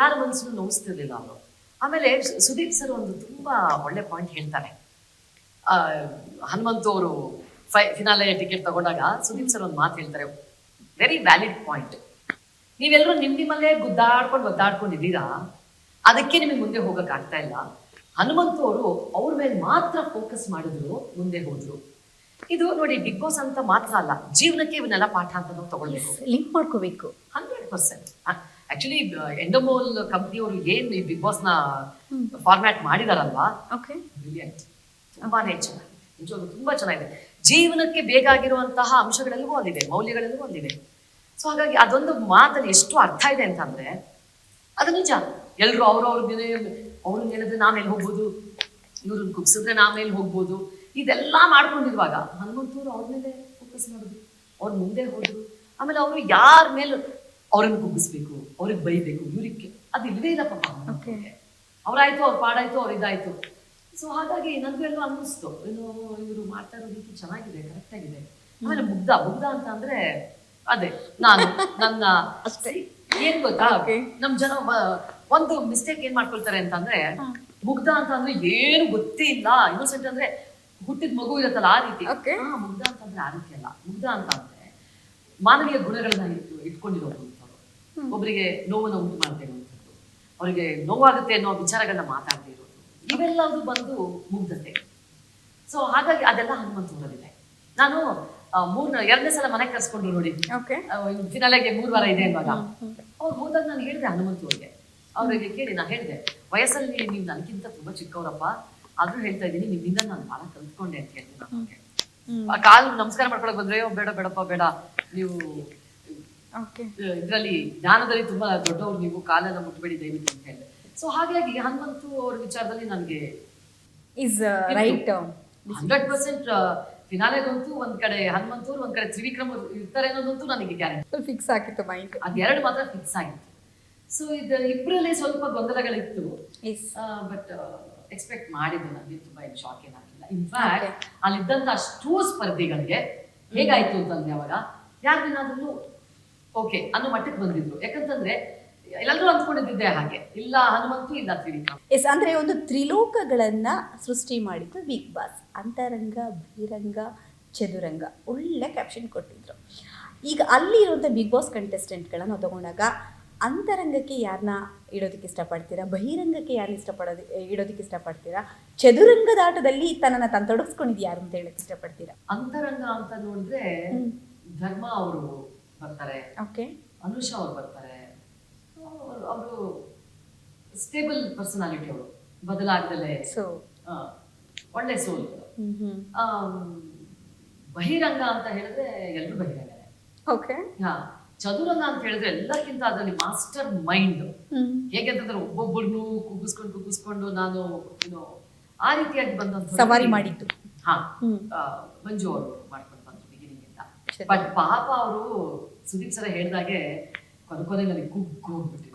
ಯಾರ ಮನಸ್ಸನ್ನು ನೋಯಿಸ್ತಿರ್ಲಿಲ್ಲ ಅವರು. ಆಮೇಲೆ ಸುದೀಪ್ ಸರ್ ಒಂದು ತುಂಬಾ ಒಳ್ಳೆ ಪಾಯಿಂಟ್ ಹೇಳ್ತಾರೆ. ಹನುಮಂತು ಅವರು ಫಿನಾಲೆ ಟಿಕೆಟ್ ತಗೊಂಡಾಗ ಸುದೀಪ್ ಸರ್ ಒಂದು ಮಾತು ಹೇಳ್ತಾರೆ, ವೆರಿ ವ್ಯಾಲಿಡ್ ಪಾಯಿಂಟ್. ನೀವೆಲ್ಲರೂ ನಿಮ್ಮಲ್ಲೇ ಒದ್ದಾಡ್ಕೊಂಡಿದ್ದೀರಾ, ಅದಕ್ಕೆ ನಿಮಗೆ ಮುಂದೆ ಹೋಗಕ್ ಆಗ್ತಾ ಇಲ್ಲ. ಹನುಮಂತು ಅವರು ಅವ್ರ ಮೇಲೆ ಮಾತ್ರ ಫೋಕಸ್ ಮಾಡಿದ್ರು, ಮುಂದೆ ಹೋದ್ರು. ಇದು ನೋಡಿ, ಬಿಗ್ ಬಾಸ್ ಅಂತ ಮಾತ್ರ ಅಲ್ಲ, ಜೀವನಕ್ಕೆ ಇವನ್ನೆಲ್ಲ ಪಾಠ ಅಂತ ನಾವು ತಗೊಳ್ಬೇಕು, ಲಿಂಕ್ ಮಾಡ್ಕೋಬೇಕು 100%. ಆಕ್ಚುಲಿ ಎಂಡಮೋಲ್ ಕಂಪ್ನಿಯವರು ಏನ್ ಈ ಬಿಗ್ ಬಾಸ್ ನ ಫಾರ್ಮ್ಯಾಟ್ ಮಾಡಿದಾರಲ್ವಾ, ಬ್ರಿಲಿಯಂಟ್, ತುಂಬಾನೇ ಚೆನ್ನಾಗಿದೆ, ನಿಜವಾಗ್ಲೂ ತುಂಬಾ ಚೆನ್ನಾಗಿದೆ. ಜೀವನಕ್ಕೆ ಬೇಕಾಗಿರುವಂತಹ ಅಂಶಗಳೆಲ್ಲವೂ ಅಲ್ಲಿವೆ, ಮೌಲ್ಯಗಳೆಲ್ಲವೂ ಅಲ್ಲಿವೆ. ಸೊ ಹಾಗಾಗಿ ಅದೊಂದು ಮಾತಲ್ಲಿ ಎಷ್ಟು ಅರ್ಥ ಇದೆ ಅಂತಂದ್ರೆ ಅದು ನಿಜ. ಎಲ್ರು ಅವ್ರನ್ನ ಹೇಳಿದ್ರೆ ನಾಮೇಲೆ ಹೋಗ್ಬೋದು, ಇವ್ರನ್ನ ಕುಗ್ಸಿದ್ರೆ ನಾಮೇಲೆ ಹೋಗ್ಬೋದು, ಇದೆಲ್ಲ ಮಾಡ್ಕೊಂಡಿರುವಾಗ ಹನುಮಂತೂರು ಅವ್ರ ಮೇಲೆ ಫೋಕಸ್ ಮಾಡಿದ್ರು, ಅವ್ರ ಮುಂದೆ ಹೋದ್ರು. ಆಮೇಲೆ ಅವರು ಯಾರ ಮೇಲೆ ಅವ್ರನ್ನ ಕುಗ್ಗಿಸ್ಬೇಕು, ಅವ್ರಿಗೆ ಬೈಬೇಕು, ಇವ್ರಿಗೆ ಅದು ಇಲ್ಲವೇ ಇಲ್ಲ ಪಾಪ. ಅವ್ರಾಯ್ತು, ಅವ್ರ ಪಾಡಾಯ್ತು, ಅವ್ರ ಇದಾಯ್ತು. ಸೊ ಹಾಗಾಗಿ ನನಗೂ ಎಲ್ಲ ಅನ್ನಿಸ್ತು, ಇವರು ಮಾಡ್ತಾ ಇರೋ ರೀತಿ ಚೆನ್ನಾಗಿದೆ, ಕರೆಕ್ಟ್ ಆಗಿದೆ. ಆಮೇಲೆ ಮುಗ್ಧ ಅಂತ ಅಂದ್ರೆ ಅದೇ ನನ್ನ ಏನ್ ಗೊತ್ತಾ, ನಮ್ ಜನ ಒಂದು ಮಿಸ್ಟೇಕ್ ಏನ್ ಮಾಡ್ಕೊಳ್ತಾರೆ ಅಂತಂದ್ರೆ, ಮುಗ್ಧ ಅಂತ ಅಂದ್ರೆ ಏನು ಗೊತ್ತೇ ಇಲ್ಲ, ಇನ್ನೋಸೆಂಟ್ ಅಂದ್ರೆ ಹುಟ್ಟಿದ ಮಗು ಇರತ್ತಲ್ಲ ಆ ರೀತಿ. ಮುಗ್ಧ ಅಂತಂದ್ರೆ ಆ ರೀತಿ ಅಲ್ಲ. ಮುಗ್ಧ ಅಂತ ಅಂದ್ರೆ ಮಾನವೀಯ ಗುಣಗಳನ್ನ ಇಟ್ಕೊಂಡಿರೋದು, ಒಬ್ಬರಿಗೆ ನೋವನ್ನು ಉಂಟು ಮಾಡದೇ ಇರುವಂಥದ್ದು, ಅವರಿಗೆ ನೋವಾಗುತ್ತೆ ಅನ್ನೋ ವಿಚಾರಗಳನ್ನ ಮಾತಾಡದೇ ಇರೋದು, ಇವೆಲ್ಲದು ಬಂದು ಮುಗ್ಧತೆ. ಸೊ ಹಾಗಾಗಿ ಅದೆಲ್ಲ ಹನುಮಂತೂರಲ್ಲಿದೆ. ನಾನು ಎರಡನೇ ಸಲ ಮನೆಗೆ ಕರ್ಸ್ಕೊಂಡ್ರು ನೋಡಿ, ಓಕೆ ಫಿನಾಲೆಗೆ 3 ವಾರ ಇದೆ ಇವಾಗ. ಅವ್ರು ಹೋದಾಗ ನಾನು ಹೇಳಿದೆ ಹನುಮಂತು ಅವ್ರಿಗೆ, ಅವ್ರಿಗೆ ಕೇಳಿ ನಾನು ಹೇಳಿದೆ, ವಯಸ್ಸಲ್ಲಿ ನೀವು ನನಗಿಂತ ತುಂಬಾ ಚಿಕ್ಕವರಪ್ಪ, ಆದ್ರೂ ಹೇಳ್ತಾ ಇದ್ದೀನಿ ನಿಮ್ಮಿಂದ ನಾನು ಬಹಳ ಕಲ್ತ್ಕೊಂಡೆ ಅಂತ ಹೇಳಿದೆ. ನನಗೆ ಕಾಲ್ ನಮಸ್ಕಾರ ಮಾಡ್ಕೊಳಕ್ ಬಂದ್ರೆ ಬೇಡ ಬೇಡಪ್ಪ ಬೇಡ, ನೀವು ಇದ್ರಲ್ಲಿ ಜ್ಞಾನದಲ್ಲಿ ತುಂಬಾ ದೊಡ್ಡವ್ರು, ನೀವು ಕಾಲೆಲ್ಲ ಮುಟ್ಬೇಡಿ ದಯವಿಟ್ಟು ಅಂತ ಹೇಳಿದೆ. ಸೊ ಹಾಗಾಗಿ ಹನುಮಂತು ಅವ್ರ ವಿಚಾರದಲ್ಲಿ ನನಗೆ ಇಸ್ ರೈಟ್ 100% ಫಿನಾಲೆಗಂತೂ ಒಂದ್ ಕಡೆ ಹನುಮಂತೂರು, ಒಂದ್ ಕಡೆ ತ್ರಿವಿಕ್ರಮ್ ಇರ್ತಾರೆ ಅನ್ನೋದಂತೂ ನನಗೆ ಗ್ಯಾರಂಟಿ ಫಿಕ್ಸ್ ಆಗಿತ್ತು ಮೈಂಡ್. ಅದೆರಡು ಮಾತ್ರ ಫಿಕ್ಸ್ ಆಗಿತ್ತು. ಸೊ ಇದು ಇಬ್ಬರಲ್ಲಿ ಸ್ವಲ್ಪ ಗೊಂದಲಗಳಿತ್ತು, ಬಟ್ ಎಕ್ಸ್ಪೆಕ್ಟ್ ಮಾಡಿದ್ದು ನನಗೆ ತುಂಬಾ ಏನು ಶಾಕ್ ಏನಾಗಿಲ್ಲ. ಇನ್ಫ್ಯಾಕ್ಟ್ ಅಲ್ಲಿದ್ದಂತ ಅಷ್ಟೂ ಸ್ಪರ್ಧಿಗಳಿಗೆ ಹೇಗಾಯ್ತು ಅಂತಂದ್ರೆ ಅವಾಗ ಯಾರಿಗೇನಾದ್ರೂ ಓಕೆ ಅನ್ನೋ ಮಟ್ಟಕ್ಕೆ ಬಂದಿದ್ರು. ಯಾಕಂತಂದ್ರೆ ಎಲ್ಲರೂ ಅಂದ್ಕೊಂಡಿದ್ದೆ ಹಾಗೆ, ಇಲ್ಲ ಹನುಮಂತು ಇಲ್ಲ ತ್ರಿವಿಕ್ರಮ್. ಎಸ್, ಅಂದ್ರೆ ಒಂದು ತ್ರಿಲೋಕಗಳನ್ನ ಸೃಷ್ಟಿ ಮಾಡಿದ್ದು ಬಿಗ್ ಬಾಸ್. ಅಂತರಂಗ, ಬಹಿರಂಗ, ಚದುರಂಗ, ಒಳ್ಳೆ ಕ್ಯಾಪ್ಷನ್ ಕೊಟ್ಟಿದ್ರು. ಈಗ ಅಲ್ಲಿ ಇರುವಂಥ ಬಿಗ್ ಬಾಸ್ ಕಂಟೆಸ್ಟೆಂಟ್ಗಳನ್ನ ತಗೊಂಡಾಗ ಅಂತರಂಗಕ್ಕೆ ಯಾರನ್ನ ಇಡೋದಕ್ಕೆ ಇಷ್ಟಪಡ್ತೀರಾ, ಬಹಿರಂಗಕ್ಕೆ ಯಾರನ್ನ ಇಡೋದಕ್ಕೆ ಇಷ್ಟಪಡ್ತೀರಾ, ಚದುರಂಗದ ಆಟದಲ್ಲಿ ತನ್ನನ್ನು ತಾನು ತೊಡಗಿಸ್ಕೊಂಡಿದ್ದು ಯಾರು ಅಂತ ಹೇಳಕ್ಕೆ ಇಷ್ಟಪಡ್ತೀರಾ? ಅಂತರಂಗ ಅಂತ ನೋಡಿದ್ರೆ ಧರ್ಮ ಅವರು ಬರ್ತಾರೆ, ಓಕೆ, ಅನುಷಾ ಅವ್ರು ಬರ್ತಾರೆ. ಅವರು ಸ್ಟೇಬಲ್ ಪರ್ಸನಾಲಿಟಿ, ಅವರು ಬದಲಾಗದಲ್ಲೇ ಒಳ್ಳೆ ಸೋಲ್. ಬಹಿರಂಗ ಅಂತ ಹೇಳಿದ್ರೆ ಎಲ್ಲರೂ ಬಹಿರಂಗನೇ. ಓಕೆ, ಚದುರಂಗ ಅಂತ ಹೇಳಿದ್ರೆ ಎಲ್ಲಕ್ಕಿಂತ ಅದರಲ್ಲಿ ಮಾಸ್ಟರ್ ಮೈಂಡ್. ಹೇಗೆ ಅಂತಂದ್ರೆ ಒಬ್ಬೊಬ್ಬರನ್ನು ಕುಗ್ಗಿಸ್ಕೊಂಡು ನಾನು ಆ ರೀತಿಯಾಗಿ ಬಂದಂತ ಸವಾರಿ ಮಾಡಿದ್ದು ಮಂಜು ಅವರು ಮಾಡ್ಕೊಂಡು ಬಂದ್ರು ಬಿಗಿನಿಂಗ್ ಇಂದ. ಬಟ್ ಪಾಪ ಅವರು ಸುದೀಪ್ ಸರ ಹೇಳ್ದಾಗೆ ಕೊನೆಯಲ್ಲಿ ಕುಗ್ಗು ಹೋಗ್ಬಿಟ್ಟಿದ್ರು.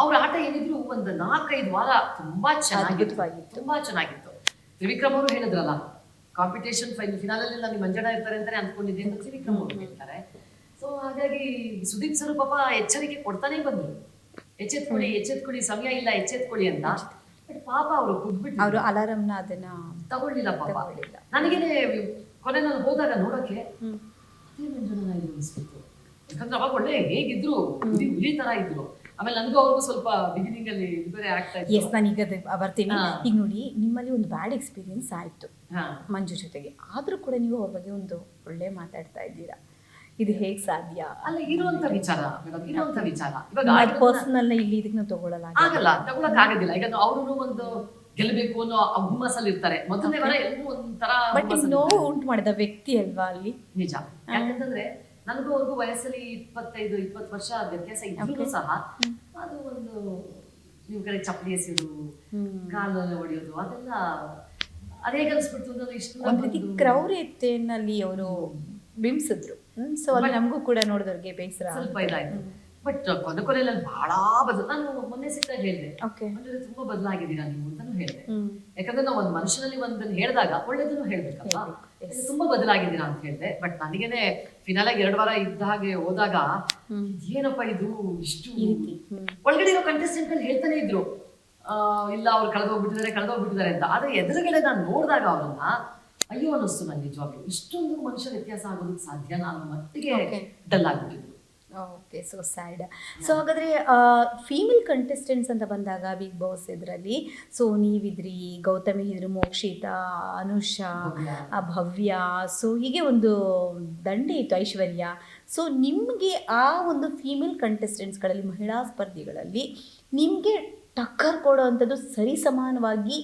ಅವ್ರ ಆಟ ಏನಿದ್ರು ಒಂದು 4-5 ವಾರ ತುಂಬಾ ಚೆನ್ನಾಗಿತ್ತು. ತ್ರಿವಿಕ್ರಮ್ ಅವರು ಹೇಳಿದ್ರಲ್ಲ, ಕಾಂಪಿಟೇಷನ್ ಫಿನಾಲಲ್ಲಿ ನನಗೆ ಮಂಜಣ್ಣ ಇರ್ತಾರೆ ಅಂತಾನೆ ಅನ್ಕೊಂಡಿದ್ದೆ ಅಂತ ತ್ರಿವಿಕ್ರಮ್ ಅವರು ಹೇಳ್ತಾರೆ. ಸೊ ಹಾಗಾಗಿ ಸುದೀಪ್ ಸರ್ ಪಾಪ ಎಚ್ಚರಿಕೆ ಕೊಡ್ತಾನೆ ಬಂದ್ರು, ಎಚ್ಚೆತ್ಕೊಳ್ಳಿ ಸಮಯ ಇಲ್ಲ ಎಚ್ಚೆತ್ಕೊಳ್ಳಿ ಅಂತ. ಬಟ್ ಪಾಪ ಅವರು ಕುಗ್ಬಿಟ್ಟು ಅವರು ಅಲಾರಂನ ಅದನ್ನ ತಗೊಳ್ಳಿಲ್ಲ ಪಾಪ. ನನಗೇನೆ ಕೊನೆ ನಾನು ಹೋದಾಗ ನೋಡಕ್ಕೆ ಮಂಜಣ್ಣ ಇದು ಅನಿಸ್ಬಿಟ್ಟು, ಯಾಕಂದ್ರೆ ಅವಾಗ ಒಳ್ಳೆ ಹೇಗಿದ್ರು ಹುಲಿ ತರ ಇದ್ರು. ಆಮೇಲೆ ನನಗೂ ಅವ್ರಿಗೂ ಸ್ವಲ್ಪ ಬಿಗಿನಿಂಗ್ ಅಲ್ಲಿ ಬೇರೆ ಆಗ್ತಾ ಇತ್ತು. ಎಸ್, ನಾನೀಗ ಬರ್ತೀನಿ. ಈಗ ನೋಡಿ, ನಿಮ್ಮಲ್ಲಿ ಒಂದು ಬ್ಯಾಡ್ ಎಕ್ಸ್ಪೀರಿಯನ್ಸ್ ಆಯ್ತು ಮಂಜು ಜೊತೆಗೆ, ಆದ್ರೂ ಕೂಡ ನೀವು ಅವ್ರ ಬಗ್ಗೆ ಒಂದು ಒಳ್ಳೆ ಮಾತಾಡ್ತಾ ಇದ್ದೀರಾ. ಇದು ಹೇಗ್ ಸಾಧ್ಯ? ಅಲ್ಲ, ಇರುವಂತ ವಿಚಾರ ಮೇಡಮ್, ಇರುವಂತ ವಿಚಾರ. ಇವಾಗ ಪರ್ಸನಲ್ ಇಲ್ಲಿ ಇದಕ್ಕೆ ತಗೊಳ್ಳಲ್ಲ, ತಗೊಳಕ್ ಆಗೋದಿಲ್ಲ. ಈಗ ಅವರು ಒಂದು ಗೆಲ್ಲಬೇಕು ಅನ್ನೋ ಹುಮ್ಮಸ್ಸಲ್ಲಿ ಇರ್ತಾರೆ. ಮೊದಲನೇ ವಾರ ಎಲ್ಲರೂ ಒಂಥರ ಬಟ್ ನೋವು ಉಂಟು ಮಾಡಿದ ವ್ಯಕ್ತಿ ಅಲ್ವಾ ಅಲ್ಲಿ. ನಿಜ, ಯಾಕಂತಂದ್ರೆ ನನಗೂ ಅವ್ರಿಗೂ ವಯಸ್ಸಲ್ಲಿ 25-20 ವರ್ಷ ವ್ಯತ್ಯಾಸ ಇದ್ರೂ ಸಹ ಅದು ಒಂದು ನೀವು ಕಡೆ ಚಪ್ಪಲಿ ಎಸೆಯೋದು, ಕಾಲಲ್ಲಿ ಹೊಡೆಯೋದು, ಅದೆಲ್ಲ ಅದೇ ಅನ್ಸ್ಬಿಡ್ತು. ಅನ್ನೋದು ಇಷ್ಟು ಒಂದ್ ರೀತಿ ಕ್ರೌರ್ಯತೆಯಲ್ಲಿ ಅವರು ಬಿಂಬಿಸಿದ್ರು. ಸೊ ಅಲ್ಲಿ ನಮಗೂ ಕೂಡ ನೋಡಿದವ್ರಿಗೆ ಬೇಸರ ಸ್ವಲ್ಪ ಇದಾಯ್ತು. ಬಟ್ ಕೊನೆಯಲ್ಲಿ ಬಹಳ ನಾನು ಮೊನ್ನೆ ಸಿಕ್ಕಾಗ ಹೇಳಿದೆ, ತುಂಬಾ ಬದಲಾಗಿದ್ದೀರಾ ನೀವು ಅಂತಾನು ಹೇಳಿದೆ. ಯಾಕಂದ್ರೆ ನಾವು ಒಂದು ಮನುಷ್ಯನಲ್ಲಿ ಒಂದನ್ನು ಹೇಳಿದಾಗ ಒಳ್ಳೇದನ್ನು ಹೇಳ್ಬೇಕಲ್ವಾ, ತುಂಬಾ ಬದಲಾಗಿದ್ದೀರಾ ಅಂತ ಹೇಳಿದೆ. ಬಟ್ ನನಗೇನೆ ಫಿನಾಲಾಗಿ 2 ವಾರ ಇದ್ದ ಹಾಗೆ ಹೋದಾಗ ಏನಪ್ಪ ಇದು ಇಷ್ಟು ಒಳಗಡೆ ಇರೋ ಕಂಟೆಸ್ಟೆಂಟ್ ಗಳು ಹೇಳ್ತಾನೆ ಇದ್ರು, ಇಲ್ಲ ಅವ್ರು ಕಳೆದೋಗ್ಬಿಟ್ಟಿದ್ದಾರೆ ಅಂತ. ಆದ್ರೆ ಎದುರುಗಡೆ ನಾನು ನೋಡಿದಾಗ ಅವ್ರನ್ನ ಅಯ್ಯೋ ಅನ್ನಿಸ್ತು ನಂಗೆ, ನಿಜವಾಗ್ಲು ಇಷ್ಟೊಂದು ಮನುಷ್ಯ ವ್ಯತ್ಯಾಸ ಆಗೋದಕ್ಕೆ ಸಾಧ್ಯ ನಾನು ಮಟ್ಟಿಗೆ ಡಲ್ ಆಗ್ಬಿಟ್ಟಿದ್ರು. Okay, so sad. ಸೊ ಹಾಗಾದರೆ ಫೀಮೇಲ್ ಕಂಟೆಸ್ಟೆಂಟ್ಸ್ ಅಂತ ಬಂದಾಗ ಬಿಗ್ ಬಾಸ್ ಇದರಲ್ಲಿ ಸೊ ನೀವಿದ್ರಿ, ಗೌತಮಿ ಇದ್ರು, ಮೋಕ್ಷಿತಾ, ಅನುಷಾ, ಭವ್ಯ, ಸೊ ಹೀಗೆ ಒಂದು ದಂಡೆ ಇತ್ತು, ಐಶ್ವರ್ಯ. ಸೊ ನಿಮಗೆ ಆ ಒಂದು ಫೀಮೇಲ್ ಕಂಟೆಸ್ಟೆಂಟ್ಸ್ಗಳಲ್ಲಿ, ಮಹಿಳಾ ಸ್ಪರ್ಧಿಗಳಲ್ಲಿ ನಿಮಗೆ ಟಕ್ಕರ್ ಕೊಡೋ ಅಂಥದ್ದು ಸರಿ ಸಮಾನವಾಗಿ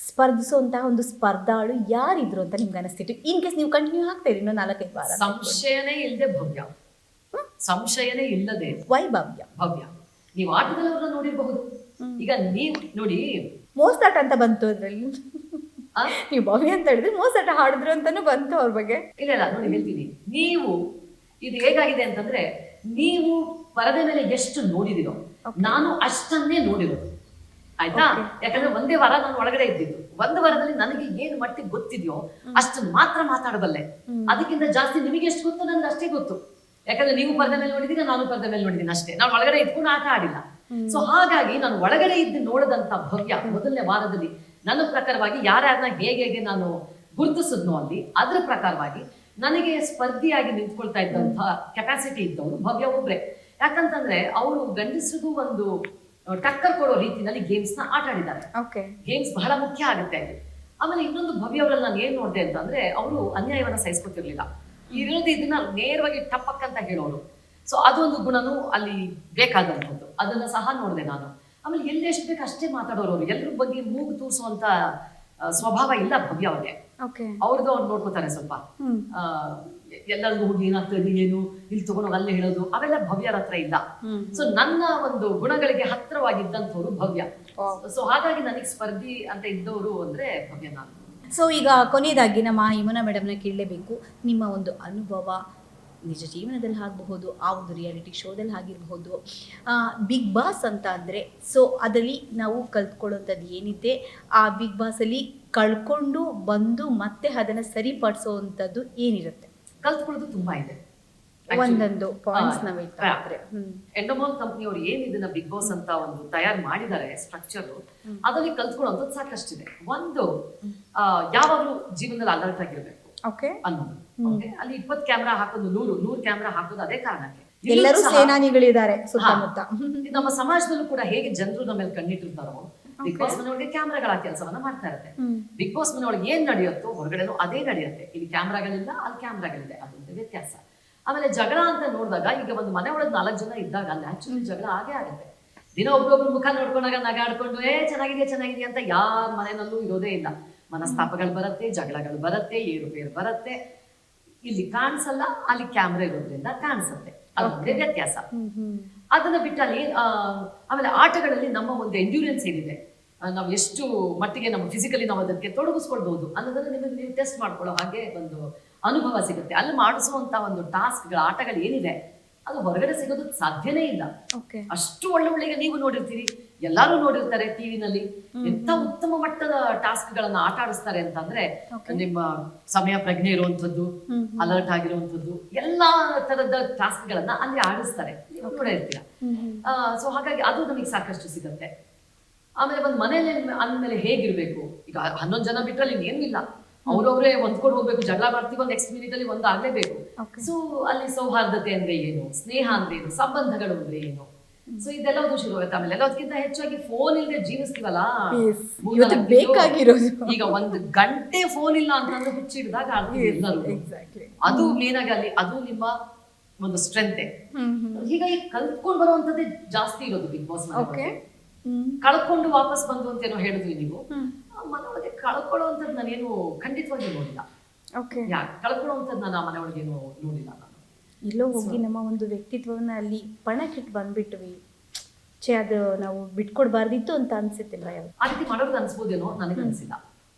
ಸ್ಪರ್ಧಿಸುವಂತಹ ಒಂದು ಸ್ಪರ್ಧಾಳು ಯಾರಿದ್ರು ಅಂತ ನಿಮ್ಗೆ ಅನಿಸ್ತಿತ್ತು? ಇನ್ ಕೇಸ್ ನೀವು ಕಂಟಿನ್ಯೂ ಆಗ್ತಾ ಇರಿ ಇನ್ನೂ 4-5 ವಾರ. ಸಂಶಯನೇ ಇಲ್ಲದೆ ಭವ್ಯ, ಸಂಶಯನೇ ಇಲ್ಲದೆ ವೈ ಭವ್ಯ. ನೀವು ಆಟದಲ್ಲಿ ಅವ್ರನ್ನ ನೋಡಿರಬಹುದು. ಈಗ ನೀವು ನೋಡಿ, ಮೋಸಾಟ ಅಂತ ಬಂತು ಅದ್ರಲ್ಲಿ, ನೀವು ಭವ್ಯ ಅಂತ ಹೇಳಿದ್ರೆ ಮೋಸಾಟ ಹಾಡಿದ್ರು ಅಂತಾನು ಬಂತು ಅವ್ರ ಬಗ್ಗೆ. ಇಲ್ಲ ನೋಡಿ ಹೇಳ್ತೀನಿ, ನೀವು ಇದು ಹೇಗಾಗಿದೆ ಅಂತಂದ್ರೆ, ನೀವು ಪರದೆ ಮೇಲೆ ಎಷ್ಟು ನೋಡಿದಿರೋ ನಾನು ಅಷ್ಟನ್ನೇ ನೋಡಿರೋದು, ಆಯ್ತಾ? ಯಾಕಂದ್ರೆ ಒಂದೇ ವಾರ ನಾನು ಒಳಗಡೆ ಇದ್ದಿದ್ದು. 1 ವಾರದಲ್ಲಿ ನನಗೆ ಏನು ಮಟ್ಟಿಗೆ ಗೊತ್ತಿದೆಯೋ ಅಷ್ಟನ್ನು ಮಾತ್ರ ಮಾತಾಡಬಲ್ಲೆ. ಅದಕ್ಕಿಂತ ಜಾಸ್ತಿ ನಿಮಗೆ ಎಷ್ಟು ಗೊತ್ತು ನನಗೆ ಅಷ್ಟೇ ಗೊತ್ತು. ಯಾಕಂದ್ರೆ ನೀವು ಪರದೆ ಮೇಲೆ ನೋಡಿದೀರ, ನಾನು ಪರದೆ ಮೇಲೆ ನೋಡಿದ್ದೀನಿ ಅಷ್ಟೇ. ನಾನು ಒಳಗಡೆ ಇದ್ಕೊಂಡು ಆಟ ಆಡಿಲ್ಲ. ಸೊ ಹಾಗಾಗಿ ನಾನು ಒಳಗಡೆ ಇದ್ದು ನೋಡದಂತ ಭವ್ಯ ಮೊದಲನೇ ವಾರದಲ್ಲಿ ನನ್ನ ಪ್ರಕಾರವಾಗಿ ಯಾರ್ಯಾರನ್ನ ಹೇಗೆ ನಾನು ಗುರುತಿಸಿದ್ನೋ ಅಲ್ಲಿ ಅದ್ರ ಪ್ರಕಾರವಾಗಿ ನನಗೆ ಸ್ಪರ್ಧಿಯಾಗಿ ನಿಂತ್ಕೊಳ್ತಾ ಇದ್ದಂತ ಕೆಪಾಸಿಟಿ ಇದ್ದವರು ಭವ್ಯ ಒಬ್ರೆ. ಯಾಕಂತಂದ್ರೆ ಅವರು ಗಂಡಸರಿಗೂ ಒಂದು ಟಕ್ಕರ್ ಕೊಡೋ ರೀತಿಯಲ್ಲಿ ಗೇಮ್ಸ್ ನ ಆಟ ಆಡಿದ್ದಾರೆ. ಗೇಮ್ಸ್ ಬಹಳ ಮುಖ್ಯ ಆಗುತ್ತೆ ಅಲ್ಲಿ. ಆಮೇಲೆ ಇನ್ನೊಂದು ಭವ್ಯ ಅವರಲ್ಲಿ ನಾನು ಏನ್ ನೋಡಿದೆ ಅಂತಂದ್ರೆ, ಅವರು ಅನ್ಯಾಯವನ್ನ ಸಹಿಸ್ಕೊತಿರ್ಲಿಲ್ಲ. ಇರೋದು ಇದನ್ನ ನೇರವಾಗಿ ಟಪಕ್ ಅಂತ ಹೇಳೋರು. ಸೊ ಅದೊಂದು ಗುಣನೂ ಅಲ್ಲಿ ಬೇಕಾದಂಥದ್ದು, ಅದನ್ನ ಸಹ ನೋಡಿದೆ ನಾನು. ಆಮೇಲೆ ಎಲ್ಲಿ ಎಷ್ಟು ಬೇಕು ಅಷ್ಟೇ ಮಾತಾಡೋರು ಅವರು, ಎಲ್ಲರ ಬಗ್ಗೆ ಮೂಗು ತೂರಿಸುವಂತ ಸ್ವಭಾವ ಇಲ್ಲ ಭವ್ಯ ಅವ್ರಿಗೆ. ಅವ್ರದ್ದು ಅವ್ರು ನೋಡ್ಕೋತಾರೆ ಸ್ವಲ್ಪ. ಎಲ್ಲರಿಗೂ ಹೋಗಿ ಏನಾಗ್ತದೆ ಏನು ಇಲ್ಲಿ ತಗೊಂಡೋಗಿ ಅಲ್ಲೇ ಹೇಳೋದು ಅವೆಲ್ಲ ಭವ್ಯರ ಹತ್ರ ಇಲ್ಲ. ಸೊ ನನ್ನ ಒಂದು ಗುಣಗಳಿಗೆ ಹತ್ತಿರವಾಗಿದ್ದಂಥವ್ರು ಭವ್ಯ. ಸೊ ಹಾಗಾಗಿ ನನಗೆ ಸ್ಪರ್ಧಿ ಅಂತ ಇದ್ದವರು ಅಂದ್ರೆ ಭವ್ಯ ನಾನು. ಸೊ ಈಗ ಕೊನೆಯದಾಗಿ ನಮ್ಮ ಯಮುನಾ ಮೇಡಮ್ನ ಕೇಳಲೇಬೇಕು, ನಿಮ್ಮ ಒಂದು ಅನುಭವ ನಿಜ ಜೀವನದಲ್ಲಿ ಆಗಬಹುದು, ಆ ಒಂದು ರಿಯಾಲಿಟಿ ಶೋದಲ್ಲಿ ಆಗಿರಬಹುದು, ಬಿಗ್ ಬಾಸ್ ಅಂತ ಅಂದರೆ ಸೊ ಅದರಲ್ಲಿ ನಾವು ಕಲ್ತ್ಕೊಳ್ಳೋಂಥದ್ದು ಏನಿದೆ, ಆ ಬಿಗ್ ಬಾಸಲ್ಲಿ ಕಳ್ಕೊಂಡು ಬಂದು ಮತ್ತೆ ಅದನ್ನು ಸರಿಪಡಿಸೋವಂಥದ್ದು ಏನಿರುತ್ತೆ? ಕಲ್ತ್ಕೊಳ್ಳೋದು ತುಂಬಾ ಇದೆ. ಒಂದೊಂದು ಪಾಯಿಂಟ್ಸ್ ನಾವು ಎಂಡೋಮಾಲ್ ಕಂಪ್ನಿಯವರು ಏನ್ ಇದನ್ನ ಬಿಗ್ ಬಾಸ್ ಅಂತ ಒಂದು ತಯಾರು ಮಾಡಿದ್ದಾರೆ ಸ್ಟ್ರಕ್ಚರ್, ಅದರಲ್ಲಿ ಕಲ್ತ್ಕೊಳ್ಳೋದು ಸಾಕಷ್ಟಿದೆ. ಒಂದು ಯಾವಾಗಲೂ ಜೀವನದಲ್ಲಿ ಅಲರ್ಟ್ ಆಗಿರ್ಬೇಕು ಅನ್ನೋದು. ಅಲ್ಲಿ 20 ಕ್ಯಾಮ್ರಾ ಹಾಕೋದು 100 ಕ್ಯಾಮ್ರಾ ಹಾಕೋದು ಅದೇ ಕಾರಣಕ್ಕೆ. ಎಲ್ಲರೂ ಸೇನಾನಿಗಳಿದ್ದಾರೆ ಸುತ್ತಮುತ್ತ. ನಮ್ಮ ಸಮಾಜದಲ್ಲೂ ಕೂಡ ಹೇಗೆ ಜನರು ನಮ್ಮ ಮೇಲೆ ಕಣ್ಣಿಟ್ಟಿರ್ತಾರೋ, ಬಿಗ್ ಬಾಸ್ ಮನೆಯೊಳಗೆ ಕ್ಯಾಮ್ರಾಗಳ ಕೆಲಸವನ್ನ ಮಾಡ್ತಾ ಇರುತ್ತೆ. ಬಿಗ್ ಬಾಸ್ ಮನೆಯೊಳಗೆ ಏನ್ ನಡೆಯುತ್ತೋ ಹೊರಗಡೆನೂ ಅದೇ ನಡೆಯುತ್ತೆ. ಇಲ್ಲಿ ಕ್ಯಾಮ್ರಾಗಳಿಲ್ಲ, ಅಲ್ಲಿ ಕ್ಯಾಮ್ರಾಗಳಿದೆ, ಅದೊಂದು ವ್ಯತ್ಯಾಸ. ಆಮೇಲೆ ಜಗಳ ಅಂತ ನೋಡಿದಾಗ, ಈಗ ಒಂದು ಮನೆ ಒಳಗೆ 4 ಜನ ಇದ್ದಾಗ ನ್ಯಾಚುರಲಿ ಜಗಳ ಆಗೇ ಆಗುತ್ತೆ. ದಿನ ಒಬ್ರೊಬ್ರು ಮುಖ ನೋಡ್ಕೊಂಡಾಗ ನಗಾಡ್ಕೊಂಡು ಚೆನ್ನಾಗಿದೆ ಅಂತ ಯಾರ ಮನೆಯಲ್ಲೂ ಇರೋದೇ ಇಲ್ಲ. ಮನಸ್ತಾಪಗಳು ಬರುತ್ತೆ, ಜಗಳಗಳು ಬರುತ್ತೆ, ಏರುಪೇರು ಬರುತ್ತೆ. ಇಲ್ಲಿ ಕಾಣಿಸಲ್ಲ, ಅಲ್ಲಿ ಕ್ಯಾಮ್ರಾ ಇರೋದ್ರಿಂದ ಕಾಣಿಸುತ್ತೆ, ಅದೊಂದೇ ವ್ಯತ್ಯಾಸ. ಅದನ್ನ ಬಿಟ್ಟಲ್ಲಿ ಆಮೇಲೆ ಆಟಗಳಲ್ಲಿ ನಮ್ಮ ಒಂದು ಎಂಡ್ಯೂರೆನ್ಸ್ ಏನಿದೆ, ನಾವು ಎಷ್ಟು ಮಟ್ಟಿಗೆ ನಮ್ಮ ಫಿಸಿಕಲಿ ನಾವು ಅದಕ್ಕೆ ತೊಡಗಿಸ್ಕೊಳ್ಬಹುದು ಅನ್ನೋದನ್ನ ನಿಮಗೆ ನೀವು ಟೆಸ್ಟ್ ಮಾಡ್ಕೊಳ್ಳೋ ಹಾಗೆ ಒಂದು ಅನುಭವ ಸಿಗುತ್ತೆ. ಅಲ್ಲಿ ಮಾಡಿಸುವಂತ ಒಂದು ಟಾಸ್ಕ್ಗಳ ಆಟಗಳು ಏನಿದೆ ಅದು ಹೊರಗಡೆ ಸಿಗೋದು ಸಾಧ್ಯನೇ ಇಲ್ಲ. ಅಷ್ಟು ಒಳ್ಳೆ ನೀವು ನೋಡಿರ್ತೀರಿ, ಎಲ್ಲಾರು ನೋಡಿರ್ತಾರೆ ಟಿವಿನಲ್ಲಿ. ಎಂತ ಉತ್ತಮ ಮಟ್ಟದ ಟಾಸ್ಕ್ ಗಳನ್ನ ಆಟ ಆಡಿಸ್ತಾರೆ ಅಂತಂದ್ರೆ, ನಿಮ್ಮ ಸಮಯ ಪ್ರಜ್ಞೆ ಇರುವಂತದ್ದು, ಅಲರ್ಟ್ ಆಗಿರುವಂತದ್ದು, ಎಲ್ಲಾ ತರದ ಟಾಸ್ಕ್ ಗಳನ್ನ ಅಲ್ಲಿ ಆಡಿಸ್ತಾರೆ, ನೀವು ನೋಡಿರ್ತೀರ. ಸೊ ಹಾಗಾಗಿ ಅದು ನಮಗೆ ಸಾಕಷ್ಟು ಸಿಗುತ್ತೆ. ಆಮೇಲೆ ಒಂದು ಮನೇಲಿ ಅಂದ್ಮೇಲೆ ಹೇಗಿರ್ಬೇಕು, ಈಗ 11 ಜನ ಬಿಟ್ರಲ್ಲಿ ಇನ್ನೇನು ಇಲ್ಲ, ಅವ್ರವ್ರೇ ಹೊಂದ್ಕೊಂಡು ಹೋಗ್ಬೇಕು. ಜಗಳ ಮಾಡ್ತೀವೋ ನೆಕ್ಸ್ಟ್ ಮಿನಿಟ್ ಅಲ್ಲಿ ಒಂದು ಆಗ್ಲೇಬೇಕು. ಸೊ ಅಲ್ಲಿ ಸೌಹಾರ್ದತೆ ಅಂದ್ರೆ ಏನು, ಸ್ನೇಹ ಅಂದ್ರೆ ಏನು, ಸಂಬಂಧಗಳು ಅಂದ್ರೆ ಏನು, ಸೊ ಇದೆಲ್ಲವೂ ಶುರು ಆಗುತ್ತೆ. ಆಮೇಲೆ ಎಲ್ಲದಕ್ಕಿಂತ ಹೆಚ್ಚಾಗಿ ಫೋನ್ ಇಲ್ಲದೆ ಜೀವಿಸ್ತೀವಲ್ಲ, ಈಗ 1 ಗಂಟೆ ಫೋನ್ ಇಲ್ಲ ಅಂತಂದ್ರೆ ಹುಚ್ಚಿಡ್ದಾಗ ಆಡ್ತೀವಿ ಎಲ್ಲರೂ. ಅದು ಮೇನ್ ಆಗಿ ಅಲ್ಲಿ ಅದು ನಿಮ್ಮ ಒಂದು ಸ್ಟ್ರೆಂತೆ. ಹೀಗಾಗಿ ಕಲ್ತ್ಕೊಂಡು ಬರುವಂತದ್ದೇ ಜಾಸ್ತಿ ಇರೋದು ಬಿಗ್ ಬಾಸ್ ಮನೆ. ಕಳ್ಕೊಂಡು ವಾಪಸ್ ಬಂದು ಅಂತೇನೋ ಹೇಳಿದ್ವಿ ನೀವು, ಮನೆಯೊಳಗೆ ಕಳ್ಕೊಳ್ಳುವಂಥದ್ದು ನಾನೇನು ಖಂಡಿತವಾಗಿ ನೋಡಿಲ್ಲ. ಕಳ್ಕೊಳ್ಳುವಂಥದ್ದು ನಾನು ಆ ಮನೆಯೊಳಗೇನು ನೋಡಿಲ್ಲ. ನಾನು ಎಲ್ಲೋ ಹೋಗಿ ನಮ್ಮ ಒಂದು ವ್ಯಕ್ತಿತ್ವವನ್ನ ಅಲ್ಲಿ ಪಣಕ್ಕಿಟ್ಟು ಬಂದ್ಬಿಟ್ವಿ, ಅದು ನಾವು ಬಿಟ್ಕೊಡ್ಬಾರ್ದಿತ್ತು ಅಂತ ಅನ್ಸುತ್ತಿಲ್ಲ. ಆ ರೀತಿ ಮಾಡೋದು ಅನ್ಸ್ಬೋದೇನೋ, ನನಗೆ ಅನ್ಸಿಲ್ಲ.